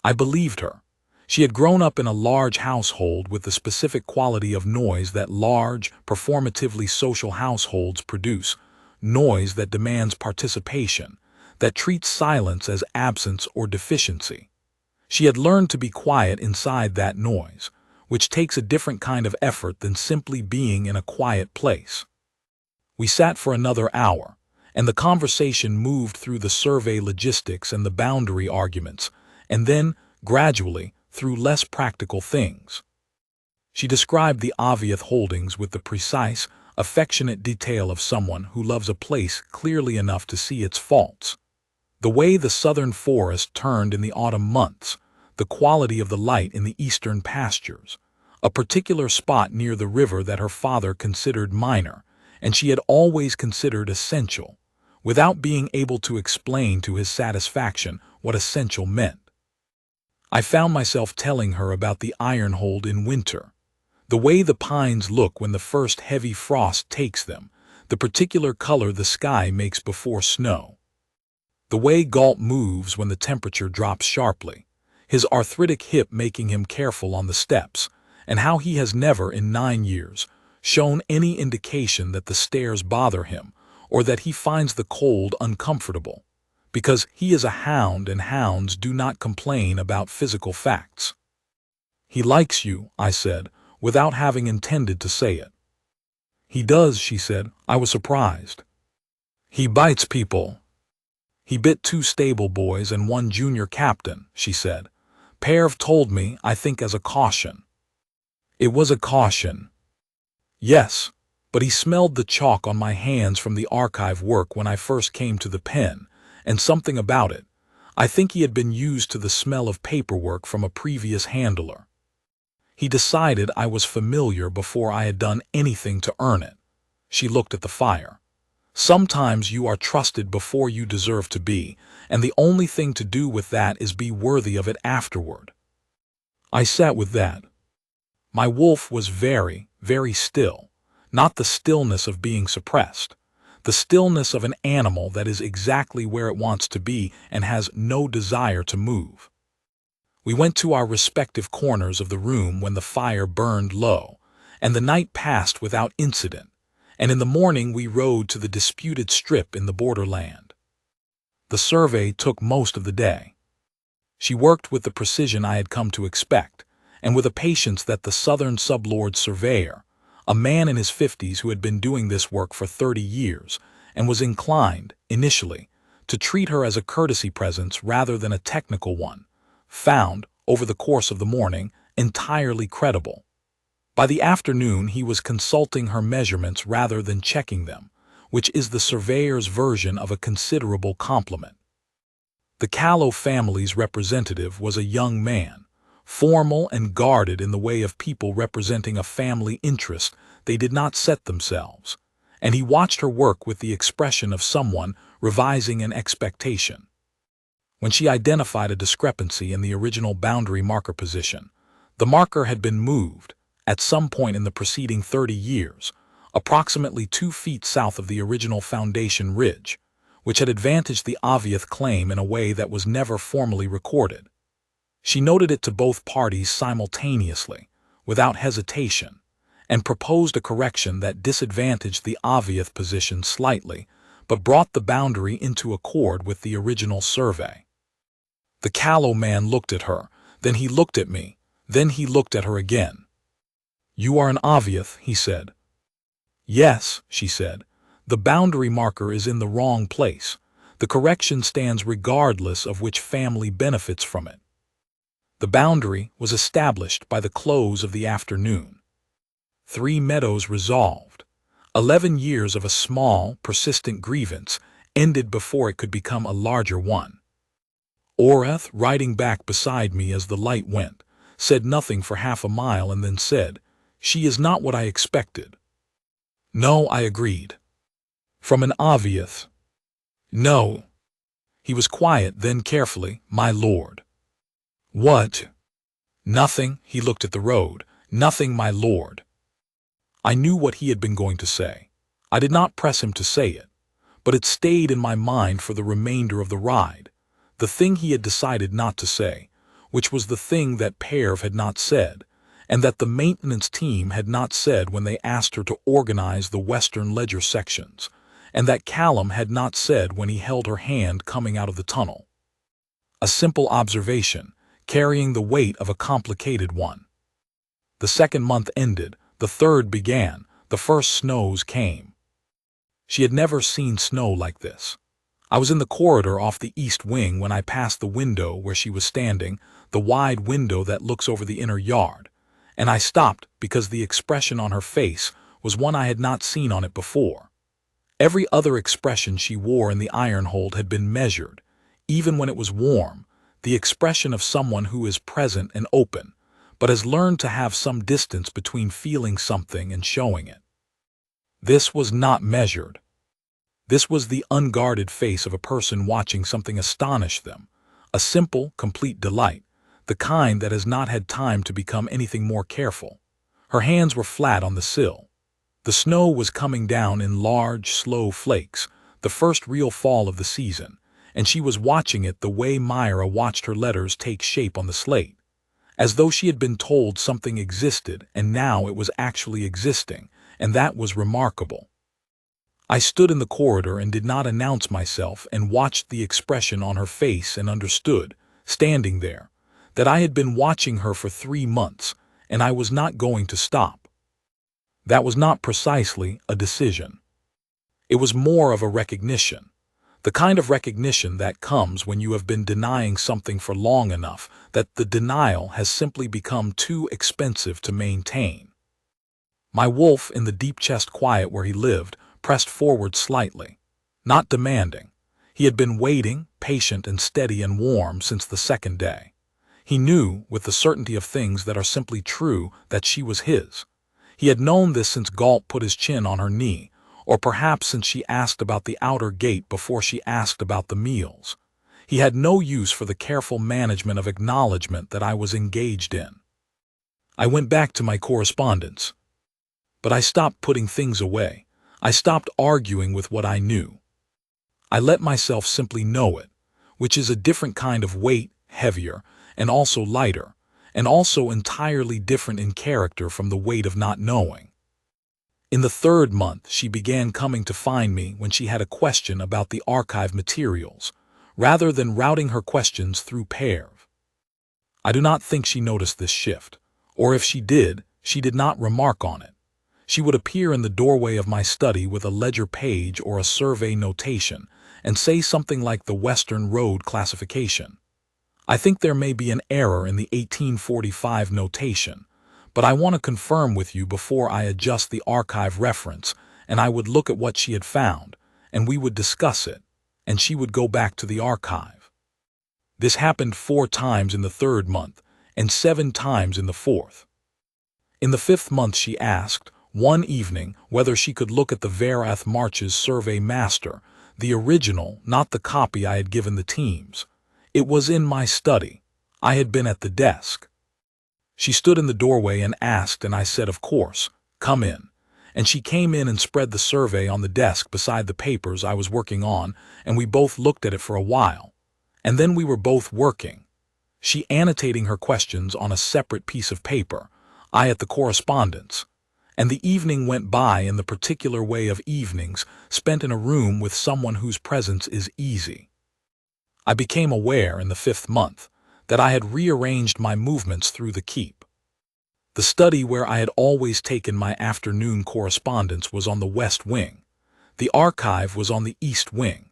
I believed her. She had grown up in a large household with the specific quality of noise that large, performatively social households produce, noise that demands participation, that treats silence as absence or deficiency. She had learned to be quiet inside that noise, which takes a different kind of effort than simply being in a quiet place. We sat for another hour, and the conversation moved through the survey logistics and the boundary arguments, and then, gradually, through less practical things. She described the Aviath holdings with the precise, affectionate detail of someone who loves a place clearly enough to see its faults. The way the southern forest turned in the autumn months, the quality of the light in the eastern pastures, a particular spot near the river that her father considered minor, and she had always considered essential, without being able to explain to his satisfaction what essential meant. I found myself telling her about the iron hold in winter, the way the pines look when the first heavy frost takes them, the particular color the sky makes before snow, the way Galt moves when the temperature drops sharply, his arthritic hip making him careful on the steps, and how he has never in 9 years shown any indication that the stairs bother him or that he finds the cold uncomfortable, because he is a hound and hounds do not complain about physical facts. He likes you, I said, without having intended to say it. He does, she said. I was surprised. He bites people. He bit 2 stable boys and 1 junior captain, she said. Perv told me, I think as a caution. It was a caution. Yes, but he smelled the chalk on my hands from the archive work when I first came to the pen, and something about it. I think he had been used to the smell of paperwork from a previous handler. He decided I was familiar before I had done anything to earn it. She looked at the fire. Sometimes you are trusted before you deserve to be, and the only thing to do with that is be worthy of it afterward. I sat with that. My wolf was very, very still, not the stillness of being suppressed. The stillness of an animal that is exactly where it wants to be and has no desire to move. We went to our respective corners of the room when the fire burned low, and the night passed without incident, and in the morning we rode to the disputed strip in the borderland. The survey took most of the day. She worked with the precision I had come to expect, and with a patience that the southern sublord surveyor, a man in his 50s who had been doing this work for 30 years and was inclined, initially, to treat her as a courtesy presence rather than a technical one, found, over the course of the morning, entirely credible. By the afternoon, he was consulting her measurements rather than checking them, which is the surveyor's version of a considerable compliment. The Callow family's representative was a young man, formal and guarded in the way of people representing a family interest they did not set themselves, and he watched her work with the expression of someone revising an expectation. When she identified a discrepancy in the original boundary marker position, the marker had been moved, at some point in the preceding 30 years, approximately 2 feet south of the original foundation ridge, which had advantaged the Oviath claim in a way that was never formally recorded. She noted it to both parties simultaneously, without hesitation, and proposed a correction that disadvantaged the Oviath position slightly, but brought the boundary into accord with the original survey. The Callow man looked at her, then he looked at me, then he looked at her again. "You are an Oviath," he said. "Yes," she said. "The boundary marker is in the wrong place. The correction stands regardless of which family benefits from it." The boundary was established by the close of the afternoon. 3 meadows resolved. 11 years of a small, persistent grievance ended before it could become a larger one. Orath, riding back beside me as the light went, said nothing for half a mile and then said, "She is not what I expected." "No," I agreed. "From an Oviath." "No." He was quiet, then carefully, "My lord." "What?" "Nothing," he looked at the road. "Nothing, my lord." I knew what he had been going to say. I did not press him to say it, but it stayed in my mind for the remainder of the ride, the thing he had decided not to say, which was the thing that Perv had not said, and that the maintenance team had not said when they asked her to organize the Western Ledger sections, and that Callum had not said when he held her hand coming out of the tunnel. A simple observation, carrying the weight of a complicated one. The second month ended, the third began, the first snows came. She had never seen snow like this. I was in the corridor off the east wing when I passed the window where she was standing, the wide window that looks over the inner yard, and I stopped because the expression on her face was one I had not seen on it before. Every other expression she wore in the iron-hold had been measured, even when it was warm, the expression of someone who is present and open, but has learned to have some distance between feeling something and showing it. This was not measured. This was the unguarded face of a person watching something astonish them, a simple, complete delight, the kind that has not had time to become anything more careful. Her hands were flat on the sill. The snow was coming down in large, slow flakes, the first real fall of the season, and she was watching it the way Myra watched her letters take shape on the slate, as though she had been told something existed and now it was actually existing, and that was remarkable. I stood in the corridor and did not announce myself and watched the expression on her face and understood, standing there, that I had been watching her for 3 months and I was not going to stop. That was not precisely a decision. It was more of a recognition, the kind of recognition that comes when you have been denying something for long enough that the denial has simply become too expensive to maintain. My wolf, in the deep chest quiet where he lived, pressed forward slightly, not demanding. He had been waiting, patient and steady and warm since the second day. He knew, with the certainty of things that are simply true, that she was his. He had known this since Galt put his chin on her knee, or perhaps since she asked about the outer gate before she asked about the meals. He had no use for the careful management of acknowledgement that I was engaged in. I went back to my correspondence. But I stopped putting things away. I stopped arguing with what I knew. I let myself simply know it, which is a different kind of weight, heavier, and also lighter, and also entirely different in character from the weight of not knowing. In the 3rd month, she began coming to find me when she had a question about the archive materials, rather than routing her questions through Perv. I do not think she noticed this shift, or if she did not remark on it. She would appear in the doorway of my study with a ledger page or a survey notation and say something like the Western Road classification. I think there may be an error in the 1845 notation, but I want to confirm with you before I adjust the archive reference, and I would look at what she had found, and we would discuss it, and she would go back to the archive. This happened 4 times in the 3rd month, and 7 times in the 4th. In the 5th month she asked, one evening, whether she could look at the Werewolf Marches Survey Master, the original, not the copy I had given the teams. It was in my study. I had been at the desk. She stood in the doorway and asked, and I said, of course, come in. And she came in and spread the survey on the desk beside the papers I was working on, and we both looked at it for a while. And then we were both working. She annotating her questions on a separate piece of paper, I at the correspondence. And the evening went by in the particular way of evenings spent in a room with someone whose presence is easy. I became aware in the 5th month that I had rearranged my movements through the keep. The study where I had always taken my afternoon correspondence was on the west wing. The archive was on the east wing.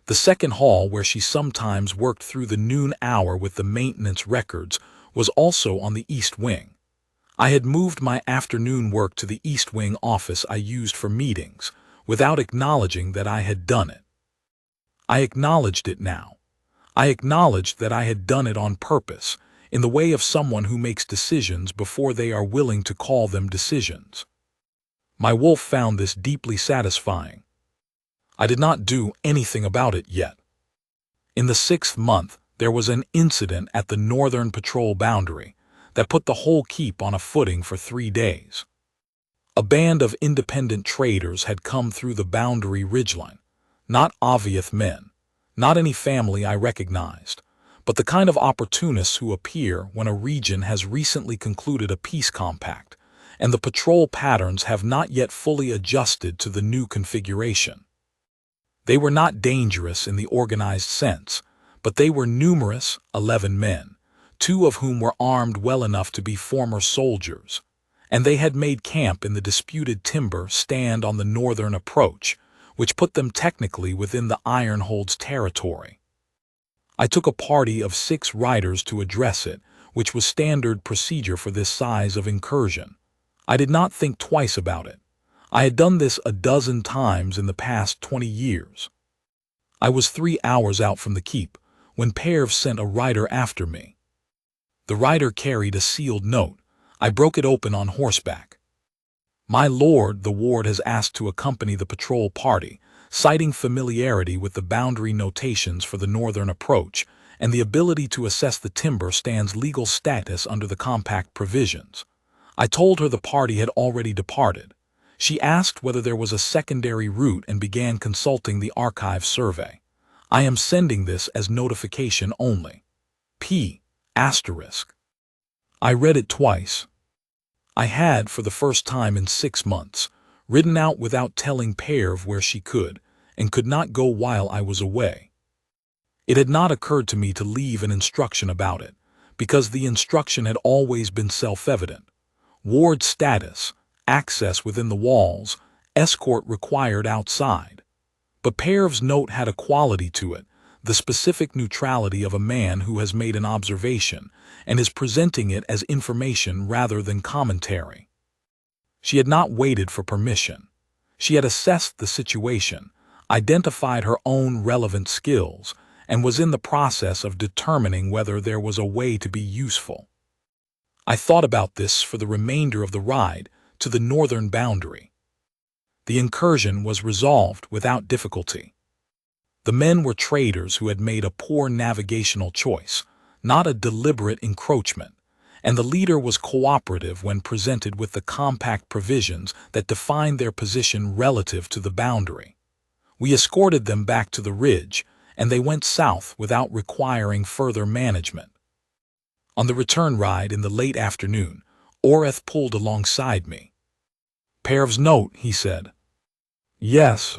The second hall where she sometimes worked through the noon hour with the maintenance records was also on the east wing. I had moved my afternoon work to the east wing office I used for meetings, without acknowledging that I had done it. I acknowledged it now. I acknowledged that I had done it on purpose, in the way of someone who makes decisions before they are willing to call them decisions. My wolf found this deeply satisfying. I did not do anything about it yet. In the 6th month, there was an incident at the northern patrol boundary that put the whole keep on a footing for 3 days. A band of independent traders had come through the boundary ridgeline, not obvious men, not any family I recognized, but the kind of opportunists who appear when a region has recently concluded a peace compact, and the patrol patterns have not yet fully adjusted to the new configuration. They were not dangerous in the organized sense, but they were numerous, 11 men, 2 of whom were armed well enough to be former soldiers, and they had made camp in the disputed timber stand on the northern approach, which put them technically within the Ironhold's territory. I took a party of 6 riders to address it, which was standard procedure for this size of incursion. I did not think twice about it. I had done this a dozen times in the past 20 years. I was 3 hours out from the keep when Perv sent a rider after me. The rider carried a sealed note. I broke it open on horseback. My lord, the ward has asked to accompany the patrol party, citing familiarity with the boundary notations for the northern approach and the ability to assess the timber stand's legal status under the compact provisions. I told her the party had already departed. She asked whether there was a secondary route and began consulting the archive survey. I am sending this as notification only. P. Asterisk. I read it twice. I had, for the first time in 6 months, ridden out without telling Perv where she could, and could not go while I was away. It had not occurred to me to leave an instruction about it, because the instruction had always been self-evident. Ward status, access within the walls, escort required outside. But Perv's note had a quality to it, the specific neutrality of a man who has made an observation and is presenting it as information rather than commentary. She had not waited for permission. She had assessed the situation, identified her own relevant skills, and was in the process of determining whether there was a way to be useful. I thought about this for the remainder of the ride to the northern boundary. The incursion was resolved without difficulty. The men were traders who had made a poor navigational choice, not a deliberate encroachment, and the leader was cooperative when presented with the compact provisions that defined their position relative to the boundary. We escorted them back to the ridge, and they went south without requiring further management. On the return ride in the late afternoon, Oreth pulled alongside me. Perv's note, he said. Yes.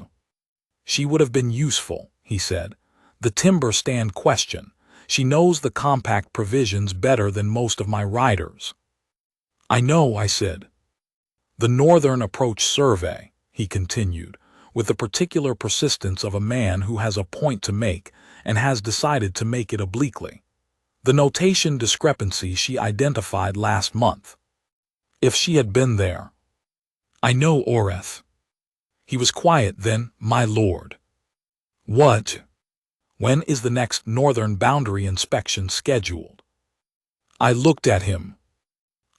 She would have been useful, he said. The timber stand question. She knows the compact provisions better than most of my riders. I know, I said. The northern approach survey, he continued, with the particular persistence of a man who has a point to make and has decided to make it obliquely. The notation discrepancy she identified last month. If she had been there. I know, Oreth. He was quiet then, my lord. What? When is the next northern boundary inspection scheduled? I looked at him.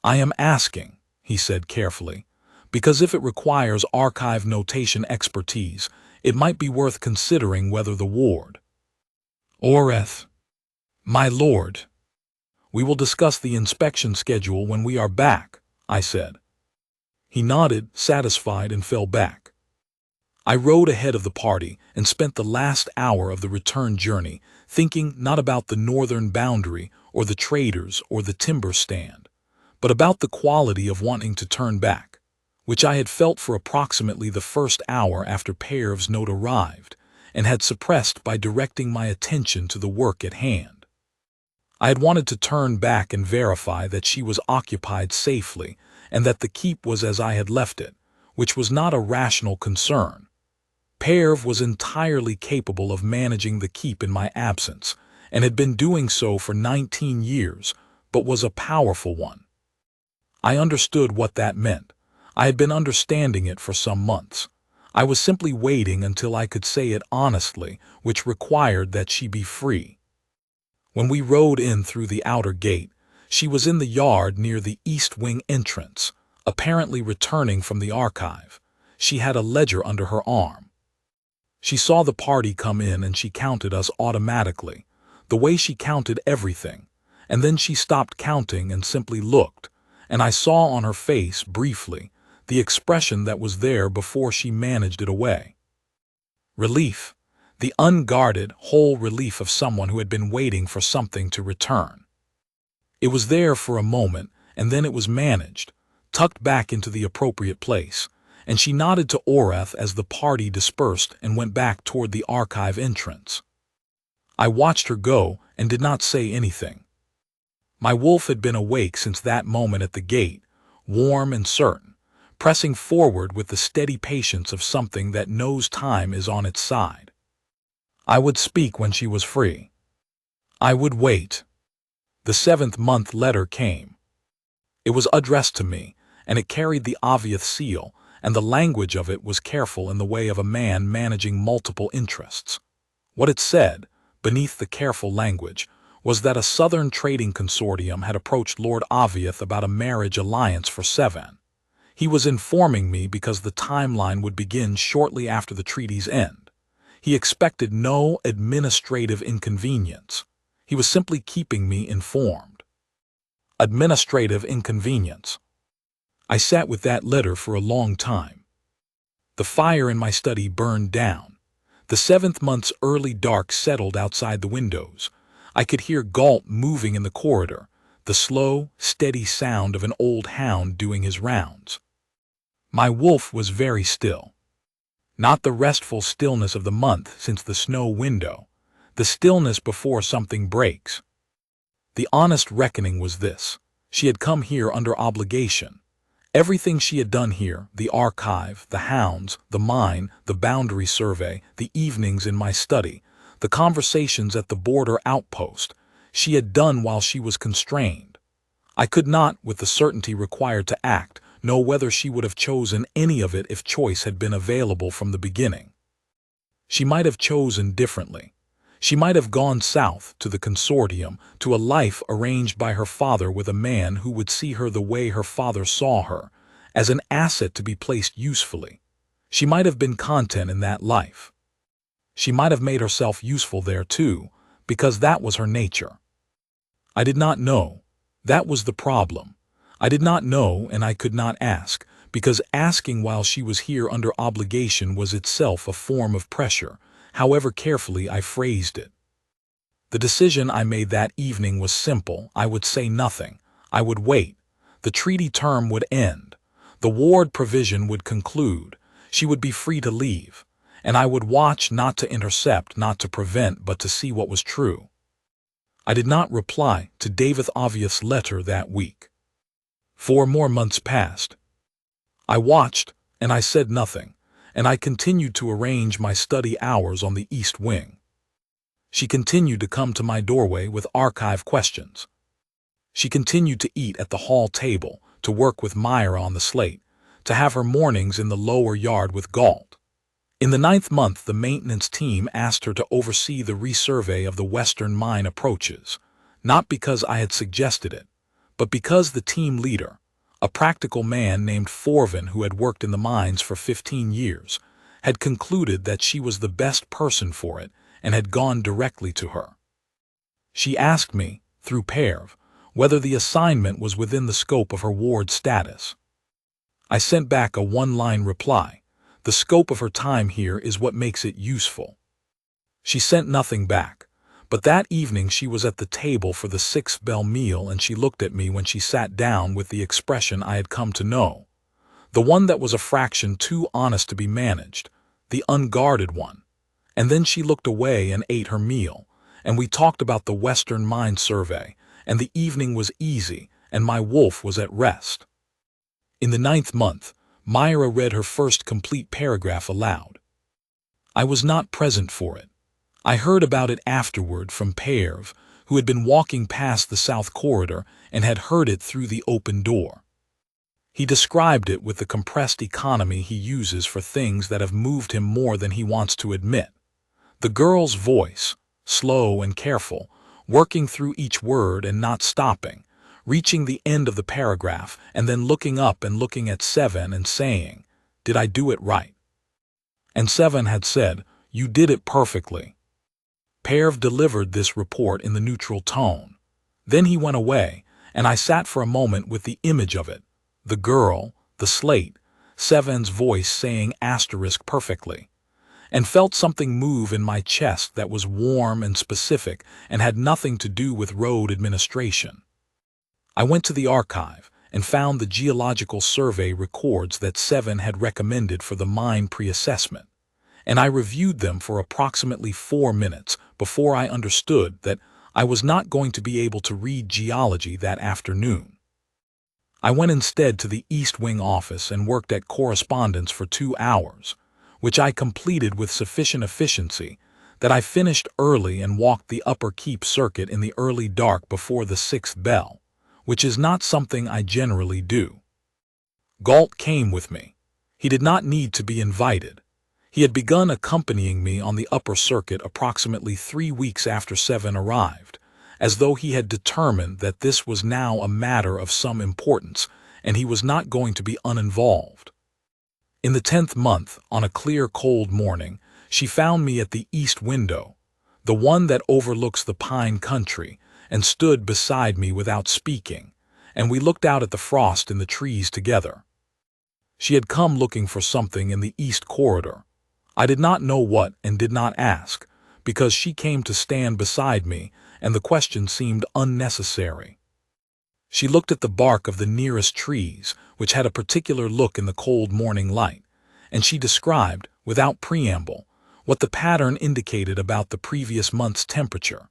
I am asking, he said carefully, because if it requires archive notation expertise, it might be worth considering whether the ward. Oreth. My lord. We will discuss the inspection schedule when we are back, I said. He nodded, satisfied, and fell back. I rode ahead of the party and spent the last hour of the return journey thinking not about the northern boundary or the traders or the timber stand, but about the quality of wanting to turn back, which I had felt for approximately the first hour after Perv's note arrived and had suppressed by directing my attention to the work at hand. I had wanted to turn back and verify that she was occupied safely and that the keep was as I had left it, which was not a rational concern. Perv was entirely capable of managing the keep in my absence, and had been doing so for 19 years, but was a powerful one. I understood what that meant. I had been understanding it for some months. I was simply waiting until I could say it honestly, which required that she be free. When we rode in through the outer gate, she was in the yard near the east wing entrance, apparently returning from the archive. She had a ledger under her arm. She saw the party come in and she counted us automatically, the way she counted everything, and then she stopped counting and simply looked, and I saw on her face, briefly, the expression that was there before she managed it away. Relief, the unguarded, whole relief of someone who had been waiting for something to return. It was there for a moment, and then it was managed, tucked back into the appropriate place, and she nodded to Oreth as the party dispersed and went back toward the archive entrance. I watched her go and did not say anything. My wolf had been awake since that moment at the gate, warm and certain, pressing forward with the steady patience of something that knows time is on its side. I would speak when she was free. I would wait. The 7th-month letter came. It was addressed to me, and it carried the obvious seal, and the language of it was careful in the way of a man managing multiple interests. What it said, beneath the careful language, was that a southern trading consortium had approached Lord Aviath about a marriage alliance for Sevan. He was informing me because the timeline would begin shortly after the treaty's end. He expected no administrative inconvenience. He was simply keeping me informed. Administrative inconvenience. I sat with that letter for a long time. The fire in my study burned down. The 7th month's early dark settled outside the windows. I could hear Galt moving in the corridor, the slow, steady sound of an old hound doing his rounds. My wolf was very still. Not the restful stillness of the month since the snow window, the stillness before something breaks. The honest reckoning was this: she had come here under obligation. Everything she had done here, the archive, the hounds, the mine, the boundary survey, the evenings in my study, the conversations at the border outpost, she had done while she was constrained. I could not, with the certainty required to act, know whether she would have chosen any of it if choice had been available from the beginning. She might have chosen differently. She might have gone south to the consortium, to a life arranged by her father with a man who would see her the way her father saw her, as an asset to be placed usefully. She might have been content in that life. She might have made herself useful there too, because that was her nature. I did not know. That was the problem. I did not know, and I could not ask, because asking while she was here under obligation was itself a form of pressure, however carefully I phrased it. The decision I made that evening was simple. I would say nothing. I would wait. The treaty term would end. The ward provision would conclude. She would be free to leave. And I would watch, not to intercept, not to prevent, but to see what was true. I did not reply to David Aviath's letter that week. 4 more months passed. I watched, and I said nothing, and I continued to arrange my study hours on the east wing. She continued to come to my doorway with archive questions. She continued to eat at the hall table, to work with Myra on the slate, to have her mornings in the lower yard with Galt. In the 9th month, the maintenance team asked her to oversee the resurvey of the western mine approaches, not because I had suggested it, but because the team leader, a practical man named Forvin who had worked in the mines for 15 years, had concluded that she was the best person for it and had gone directly to her. She asked me, through Perv, whether the assignment was within the scope of her ward status. I sent back a one-line reply: the scope of her time here is what makes it useful. She sent nothing back, but that evening she was at the table for the 6th bell meal, and she looked at me when she sat down with the expression I had come to know, the one that was a fraction too honest to be managed, the unguarded one. And then she looked away and ate her meal, and we talked about the Western Mine Survey, and the evening was easy, and my wolf was at rest. In the 9th month, Myra read her first complete paragraph aloud. I was not present for it. I heard about it afterward from Perv, who had been walking past the south corridor and had heard it through the open door. He described it with the compressed economy he uses for things that have moved him more than he wants to admit. The girl's voice, slow and careful, working through each word and not stopping, reaching the end of the paragraph and then looking up and looking at Seven and saying, "Did I do it right?" And Seven had said, "You did it perfectly." Perv delivered this report in the neutral tone. Then he went away, and I sat for a moment with the image of it, the girl, the slate, Seven's voice saying asterisk perfectly, and felt something move in my chest that was warm and specific and had nothing to do with road administration. I went to the archive and found the geological survey records that Seven had recommended for the mine pre-assessment, and I reviewed them for approximately 4 minutes before I understood that I was not going to be able to read geology that afternoon. I went instead to the East Wing office and worked at correspondence for 2 hours, which I completed with sufficient efficiency that I finished early and walked the upper keep circuit in the early dark before the 6th bell, which is not something I generally do. Galt came with me. He did not need to be invited. He had begun accompanying me on the upper circuit approximately 3 weeks after Seven arrived, as though he had determined that this was now a matter of some importance and he was not going to be uninvolved. In the 10th month, on a clear cold morning, she found me at the east window, the one that overlooks the pine country, and stood beside me without speaking, and we looked out at the frost in the trees together. She had come looking for something in the east corridor. I did not know what and did not ask, because she came to stand beside me and the question seemed unnecessary. She looked at the bark of the nearest trees, which had a particular look in the cold morning light, and she described, without preamble, what the pattern indicated about the previous month's temperature.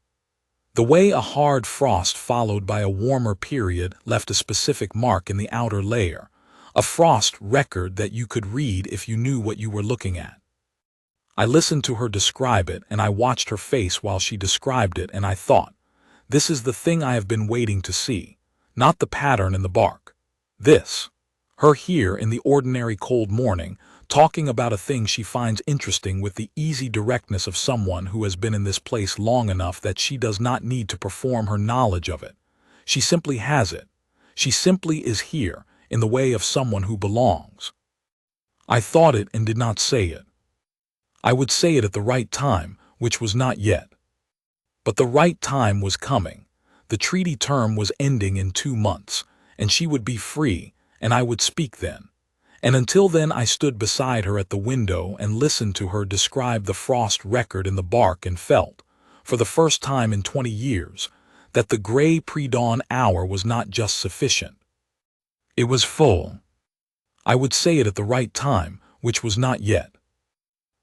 The way a hard frost followed by a warmer period left a specific mark in the outer layer, a frost record that you could read if you knew what you were looking at. I listened to her describe it, and I watched her face while she described it, and I thought, this is the thing I have been waiting to see, not the pattern in the bark. This, her here in the ordinary cold morning, talking about a thing she finds interesting with the easy directness of someone who has been in this place long enough that she does not need to perform her knowledge of it. She simply has it. She simply is here, in the way of someone who belongs. I thought it and did not say it. I would say it at the right time, which was not yet. But the right time was coming. The treaty term was ending in 2 months, and she would be free, and I would speak then. And until then I stood beside her at the window and listened to her describe the frost record in the bark and felt, for the first time in 20 years, that the gray pre-dawn hour was not just sufficient. It was full. I would say it at the right time, which was not yet.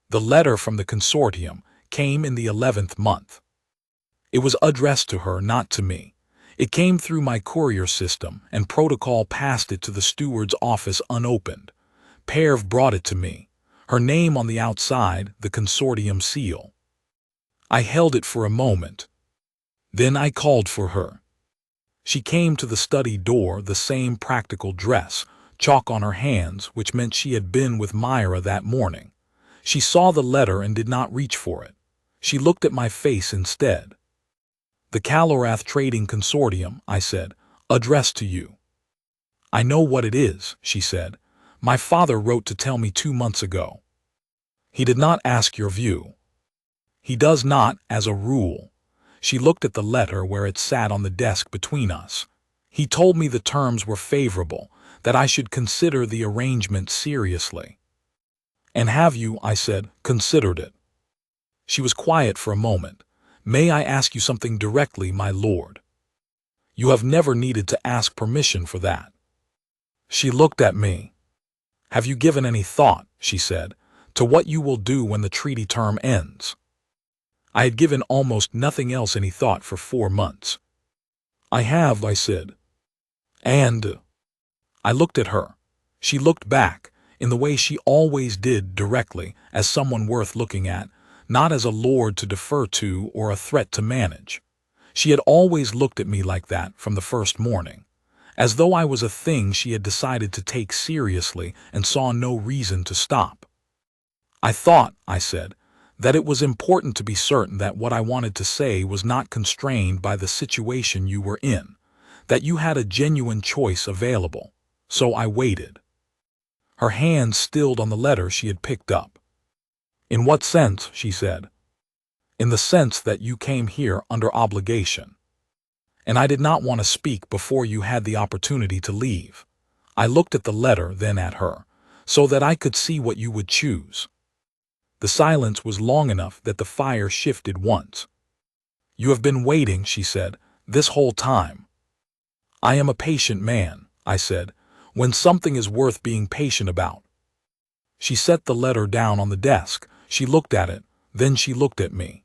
The letter from the consortium came in the 11th month. It was addressed to her, not to me. It came through my courier system, and protocol passed it to the steward's office unopened. Perv brought it to me, her name on the outside, the consortium seal. I held it for a moment. Then I called for her. She came to the study door, the same practical dress, chalk on her hands, which meant she had been with Myra that morning. She saw the letter and did not reach for it. She looked at my face instead. "The Calorath Trading Consortium," I said, "addressed to you." "I know what it is," she said. "My father wrote to tell me 2 months ago." "He did not ask your view." "He does not, as a rule." She looked at the letter where it sat on the desk between us. "He told me the terms were favorable, that I should consider the arrangement seriously." "And have you," I said, "considered it?" She was quiet for a moment. "May I ask you something directly, my lord?" "You have never needed to ask permission for that." She looked at me. "Have you given any thought," she said, "to what you will do when the treaty term ends?" I had given almost nothing else any thought for 4 months. "I have," I said. "And—" I looked at her. She looked back, in the way she always did, directly, as someone worth looking at, not as a lord to defer to or a threat to manage. She had always looked at me like that from the first morning, as though I was a thing she had decided to take seriously and saw no reason to stop. "I thought," I said, "that it was important to be certain that what I wanted to say was not constrained by the situation you were in, that you had a genuine choice available. So I waited." Her hand stilled on the letter she had picked up. "In what sense?" she said. "In the sense that you came here under obligation. And I did not want to speak before you had the opportunity to leave." I looked at the letter, then at her, "so that I could see what you would choose." The silence was long enough that the fire shifted once. "You have been waiting," she said, "this whole time." "I am a patient man," I said, "when something is worth being patient about." She set the letter down on the desk. She looked at it, then she looked at me.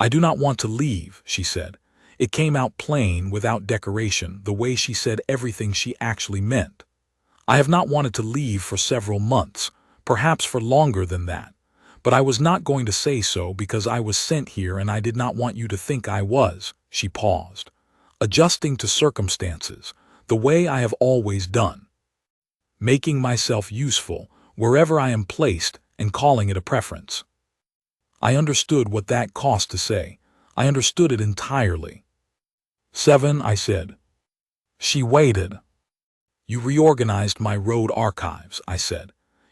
"I do not want to leave," she said. It came out plain, without decoration, the way she said everything she actually meant. "I have not wanted to leave for several months, perhaps for longer than that. But I was not going to say so because I was sent here and I did not want you to think I was," she paused, "adjusting to circumstances, the way I have always done. Making myself useful wherever I am placed and calling it a preference." I understood what that cost to say. I understood it entirely. "7," I said. She waited. "You reorganized my road archives," I said.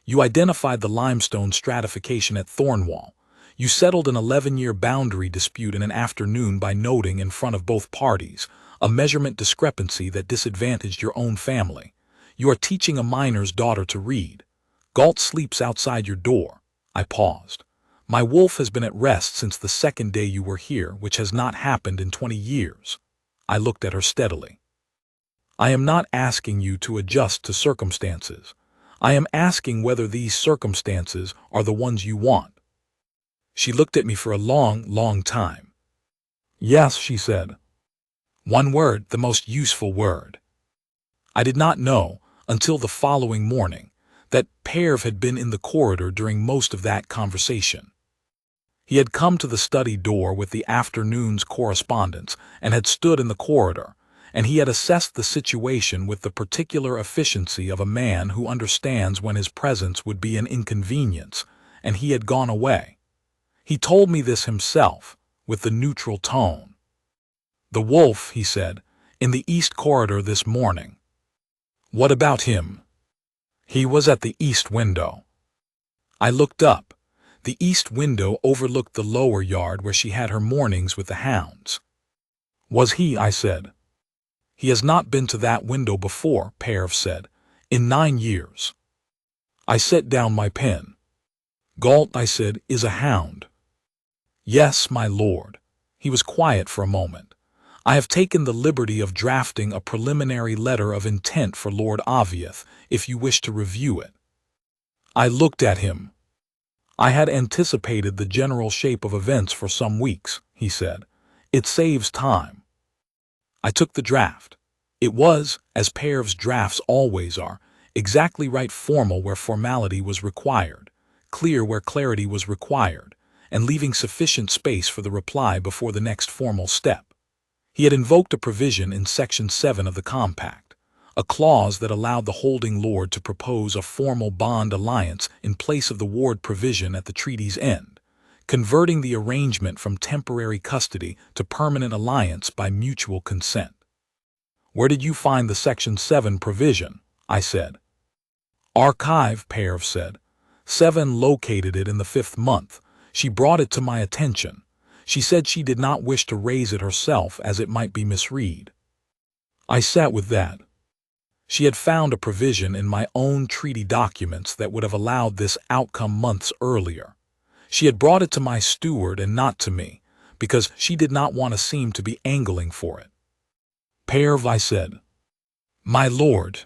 "You identified the limestone stratification at Thornwall. You settled an 11-year boundary dispute in an afternoon by noting in front of both parties a measurement discrepancy that disadvantaged your own family. You are teaching a miner's daughter to read. Galt sleeps outside your door." I paused. "My wolf has been at rest since the second day you were here, which has not happened in 20 years. I looked at her steadily. "I am not asking you to adjust to circumstances. I am asking whether these circumstances are the ones you want." She looked at me for a long, long time. "Yes," she said. "One word, the most useful word." I did not know, until the following morning, that Perv had been in the corridor during most of that conversation. He had come to the study door with the afternoon's correspondence and had stood in the corridor, and he had assessed the situation with the particular efficiency of a man who understands when his presence would be an inconvenience, and he had gone away. He told me this himself, with the neutral tone. "The wolf," he said, "in the east corridor this morning." "What about him?" "He was at the east window." I looked up. The east window overlooked the lower yard where she had her mornings with the hounds. "Was he?" I said. "He has not been to that window before," Perv said, "in 9 years." I set down my pen. "Galt," I said, "is a hound." "Yes, my lord." He was quiet for a moment. "I have taken the liberty of drafting a preliminary letter of intent for Lord Aviath, if you wish to review it." I looked at him. "I had anticipated the general shape of events for some weeks," he said. "It saves time." I took the draft. It was, as Perv's drafts always are, exactly right, formal where formality was required, clear where clarity was required, and leaving sufficient space for the reply before the next formal step. He had invoked a provision in Section 7 of the Compact, a clause that allowed the holding lord to propose a formal bond alliance in place of the ward provision at the treaty's end, converting the arrangement from temporary custody to permanent alliance by mutual consent. "Where did you find the Section 7 provision?" I said. "Archive," Parav said. "Seven located it in the 5th month. She brought it to my attention. She said she did not wish to raise it herself as it might be misread." I sat with that. She had found a provision in my own treaty documents that would have allowed this outcome months earlier. She had brought it to my steward and not to me, because she did not want to seem to be angling for it. "Parav," I said. "My lord,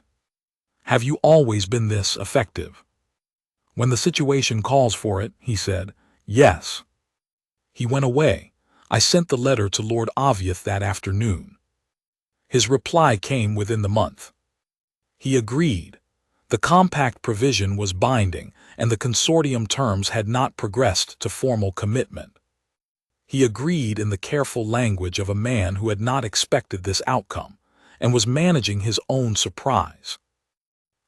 have you always been this effective?" "When the situation calls for it," he said. "Yes." He went away. I sent the letter to Lord Aviath that afternoon. His reply came within the month. He agreed. The compact provision was binding, and the consortium terms had not progressed to formal commitment. He agreed in the careful language of a man who had not expected this outcome, and was managing his own surprise.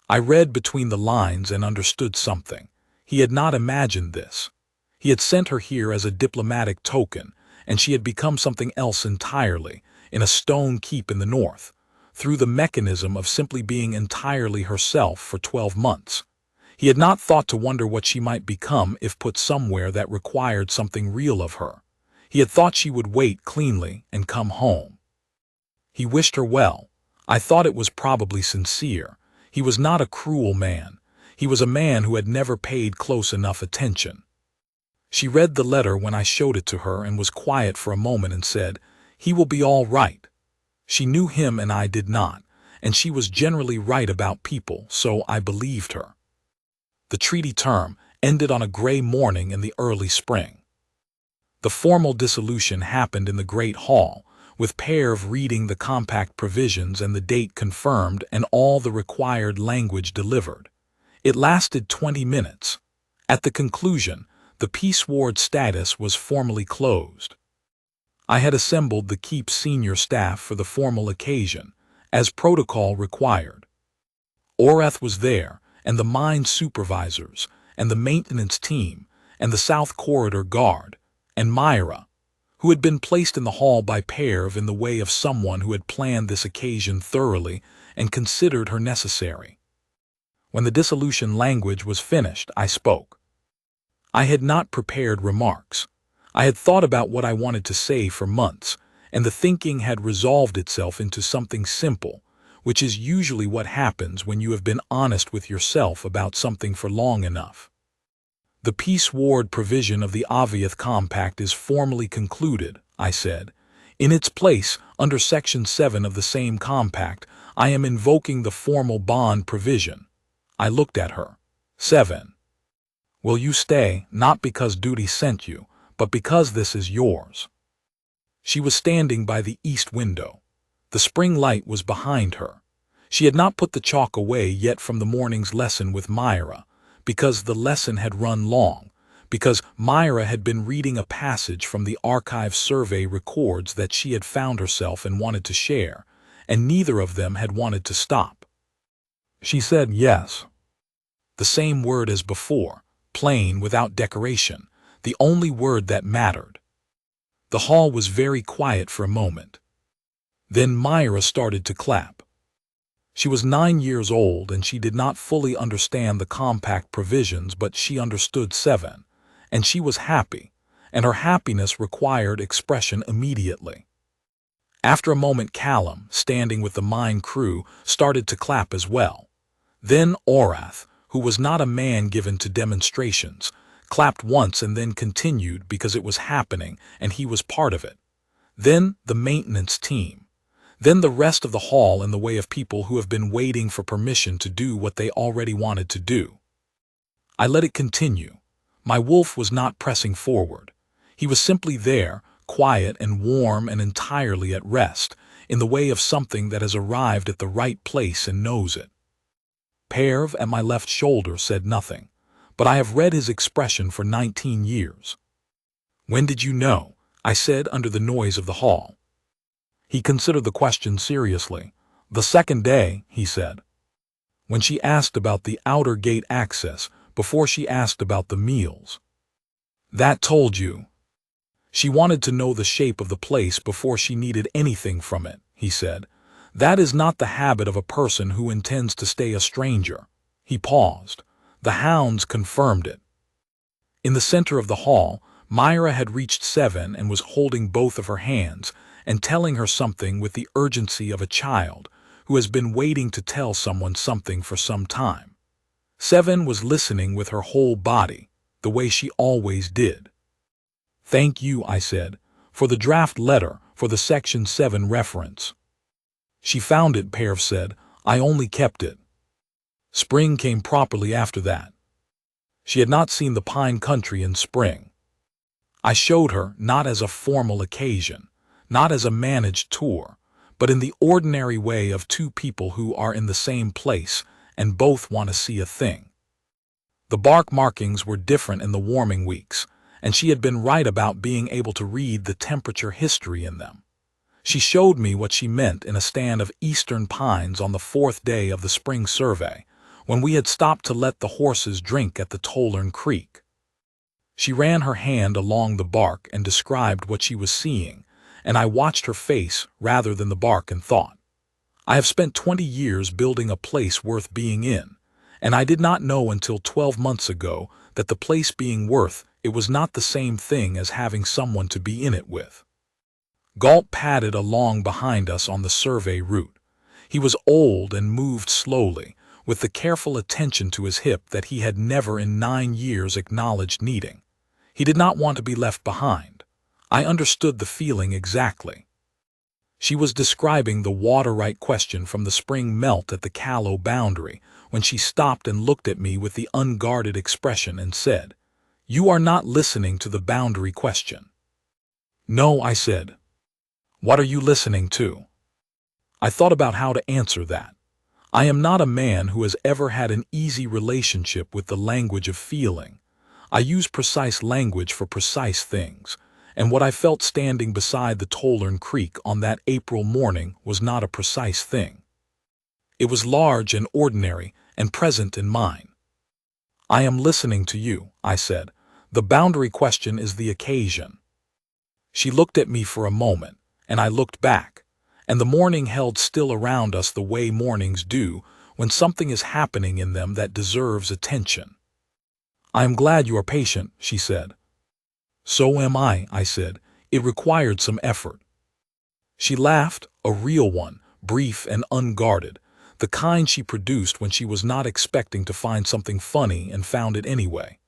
I read between the lines and understood something. He had not imagined this. He had sent her here as a diplomatic token, and she had become something else entirely, in a stone keep in the north, through the mechanism of simply being entirely herself for 12 months. He had not thought to wonder what she might become if put somewhere that required something real of her. He had thought she would wait cleanly and come home. He wished her well. I thought it was probably sincere. He was not a cruel man. He was a man who had never paid close enough attention. She read the letter when I showed it to her and was quiet for a moment and said, "He will be all right." She knew him and I did not, and she was generally right about people, so I believed her. The treaty term ended on a gray morning in the early spring. The formal dissolution happened in the Great Hall, with Parav reading the compact provisions and the date confirmed and all the required language delivered. It lasted 20 minutes. At the conclusion, the peace ward status was formally closed. I had assembled the keep's senior staff for the formal occasion, as protocol required. Orath was there, and the mine supervisors, and the maintenance team, and the South Corridor guard, and Myra, who had been placed in the hall by Parav in the way of someone who had planned this occasion thoroughly and considered her necessary. When the dissolution language was finished, I spoke. I had not prepared remarks. I had thought about what I wanted to say for months, and the thinking had resolved itself into something simple, which is usually what happens when you have been honest with yourself about something for long enough. "The peace ward provision of the Aviath Compact is formally concluded," I said. "In its place, under Section 7 of the same compact, I am invoking the formal bond provision." I looked at her. 7. "Will you stay, not because duty sent you, but because this is yours?" She was standing by the east window. The spring light was behind her. She had not put the chalk away yet from the morning's lesson with Myra, because the lesson had run long, because Myra had been reading a passage from the archive survey records that she had found herself and wanted to share, and neither of them had wanted to stop. She said yes. The same word as before, plain, without decoration, the only word that mattered. The hall was very quiet for a moment. Then Myra started to clap. She was 9 years old and she did not fully understand the compact provisions, but she understood 7, and she was happy, and her happiness required expression immediately. After a moment, Callum, standing with the mine crew, started to clap as well. Then Orath, who was not a man given to demonstrations, clapped once and then continued because it was happening and he was part of it. Then the maintenance team. Then the rest of the hall in the way of people who have been waiting for permission to do what they already wanted to do. I let it continue. My wolf was not pressing forward. He was simply there, quiet and warm and entirely at rest, in the way of something that has arrived at the right place and knows it. Parav at my left shoulder said nothing, but I have read his expression for 19 years. "When did you know?" I said under the noise of the hall. He considered the question seriously. The second day, he said. When she asked about the outer gate access, before she asked about the meals. That told you. She wanted to know the shape of the place before she needed anything from it, he said. That is not the habit of a person who intends to stay a stranger. He paused. The hounds confirmed it. In the center of the hall, Myra had reached 7 and was holding both of her hands and telling her something with the urgency of a child who has been waiting to tell someone something for some time. 7 was listening with her whole body, the way she always did. Thank you, I said, for the draft letter for the Section 7 reference. She found it, Perv said. I only kept it. Spring came properly after that. She had not seen the pine country in spring. I showed her not as a formal occasion, not as a managed tour, but in the ordinary way of two people who are in the same place and both want to see a thing. The bark markings were different in the warming weeks, and she had been right about being able to read the temperature history in them. She showed me what she meant in a stand of eastern pines on the 4th day of the spring survey, when we had stopped to let the horses drink at the Tollern Creek. She ran her hand along the bark and described what she was seeing, and I watched her face rather than the bark and thought, I have spent 20 years building a place worth being in, and I did not know until 12 months ago that the place being worth it was not the same thing as having someone to be in it with. Galt padded along behind us on the survey route. He was old and moved slowly, with the careful attention to his hip that he had never in 9 years acknowledged needing. He did not want to be left behind. I understood the feeling exactly. She was describing the water-right question from the spring melt at the Callow boundary when she stopped and looked at me with the unguarded expression and said, You are not listening to the boundary question. No, I said. What are you listening to? I thought about how to answer that. I am not a man who has ever had an easy relationship with the language of feeling. I use precise language for precise things, and what I felt standing beside the Tollern Creek on that April morning was not a precise thing. It was large and ordinary and present in mine. I am listening to you, I said. The boundary question is the occasion. She looked at me for a moment, and I looked back, and the morning held still around us the way mornings do when something is happening in them that deserves attention. I am glad you are patient, she said. So am I said. It required some effort. She laughed, a real one, brief and unguarded, the kind she produced when she was not expecting to find something funny and found it anyway.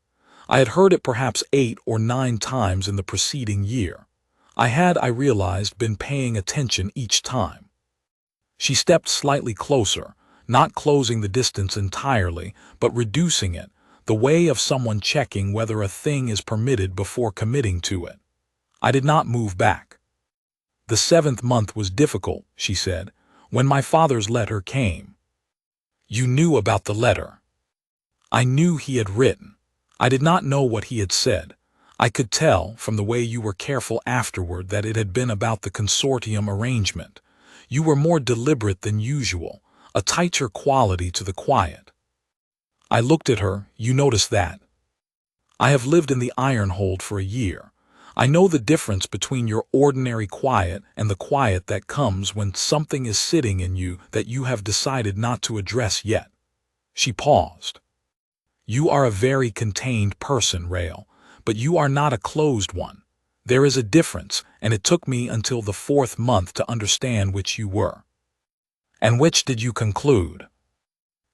I had heard it perhaps 8 or 9 times in the preceding year. I realized, been paying attention each time. She stepped slightly closer, not closing the distance entirely, but reducing it, the way of someone checking whether a thing is permitted before committing to it. I did not move back. The 7th month was difficult, she said, when my father's letter came. You knew about the letter. I knew he had written. I did not know what he had said. I could tell, from the way you were careful afterward, that it had been about the consortium arrangement. You were more deliberate than usual, a tighter quality to the quiet. I looked at her. You noticed that? I have lived in the Ironhold for a year. I know the difference between your ordinary quiet and the quiet that comes when something is sitting in you that you have decided not to address yet. She paused. You are a very contained person, Rael, but you are not a closed one. There is a difference, and it took me until the 4th month to understand which you were. And which did you conclude?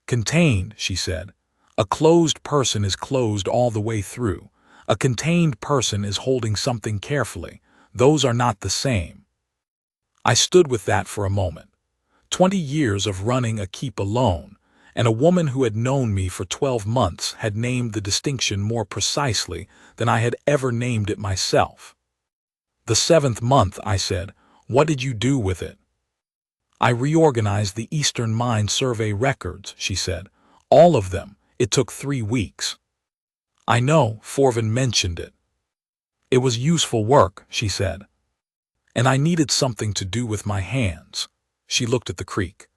Contained, she said. A closed person is closed all the way through. A contained person is holding something carefully. Those are not the same. I stood with that for a moment. 20 years of running a keep alone, and a woman who had known me for 12 months had named the distinction more precisely than I had ever named it myself. The 7th month, I said. What did you do with it? I reorganized the Eastern Mine Survey records, she said. All of them. It took 3 weeks. I know, Forvin mentioned it. It was useful work, she said. and I needed something to do with my hands. She looked at the creek.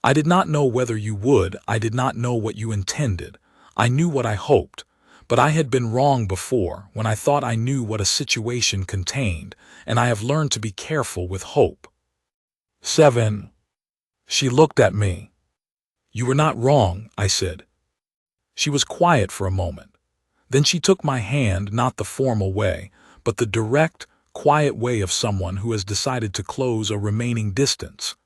I did not know whether you would, I did not know what you intended. I knew what I hoped, but I had been wrong before when I thought I knew what a situation contained, and I have learned to be careful with hope. 7. She looked at me. You were not wrong, I said. She was quiet for a moment. Then she took my hand, not the formal way, but the direct, quiet way of someone who has decided to close a remaining distance.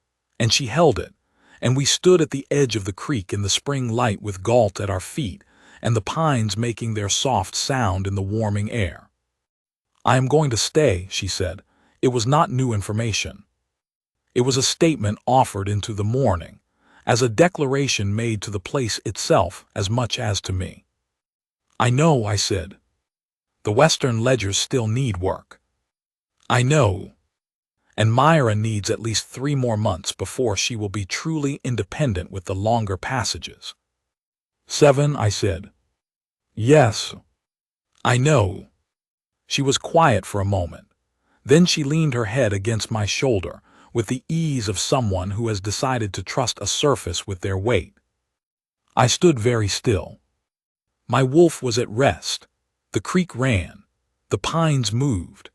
And she held it, and we stood at the edge of the creek in the spring light with Galt at our feet, and the pines making their soft sound in the warming air. I am going to stay, she said. It was not new information. It was a statement offered into the morning, as a declaration made to the place itself as much as to me. I know, I said. The Western ledgers still need work. I know. And Myra needs at least 3 more months before she will be truly independent with the longer passages. 7, I said. Yes. I know. She was quiet for a moment. Then she leaned her head against my shoulder, with the ease of someone who has decided to trust a surface with their weight. I stood very still. My wolf was at rest. The creek ran. The pines moved.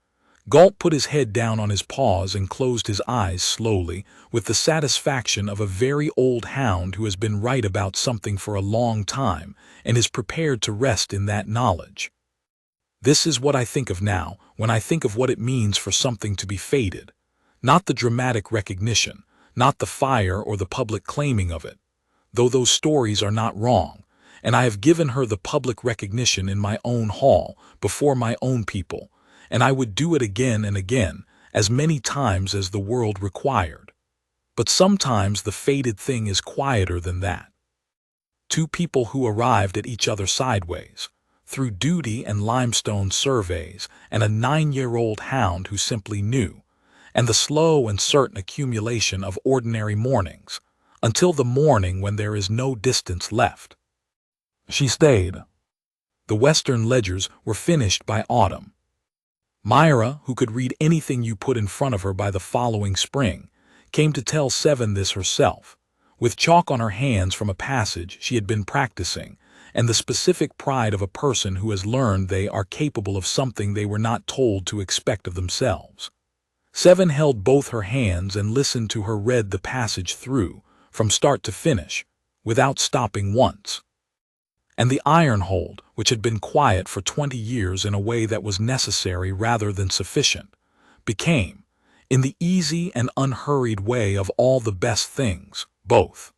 Galt put his head down on his paws and closed his eyes slowly, with the satisfaction of a very old hound who has been right about something for a long time and is prepared to rest in that knowledge. This is what I think of now when I think of what it means for something to be fated. Not the dramatic recognition, not the fire or the public claiming of it, though those stories are not wrong, and I have given her the public recognition in my own hall, before my own people, and I would do it again and again, as many times as the world required. But sometimes the fated thing is quieter than that. 2 people who arrived at each other sideways, through duty and limestone surveys, and a 9-year-old hound who simply knew, and the slow and certain accumulation of ordinary mornings, until the morning when there is no distance left. She stayed. The Western ledgers were finished by autumn. Myra, who could read anything you put in front of her by the following spring, came to tell 7 this herself, with chalk on her hands from a passage she had been practicing, and the specific pride of a person who has learned they are capable of something they were not told to expect of themselves. 7 held both her hands and listened to her read the passage through, from start to finish, without stopping once. And the iron hold, which had been quiet for 20 years in a way that was necessary rather than sufficient, became, in the easy and unhurried way of all the best things, both.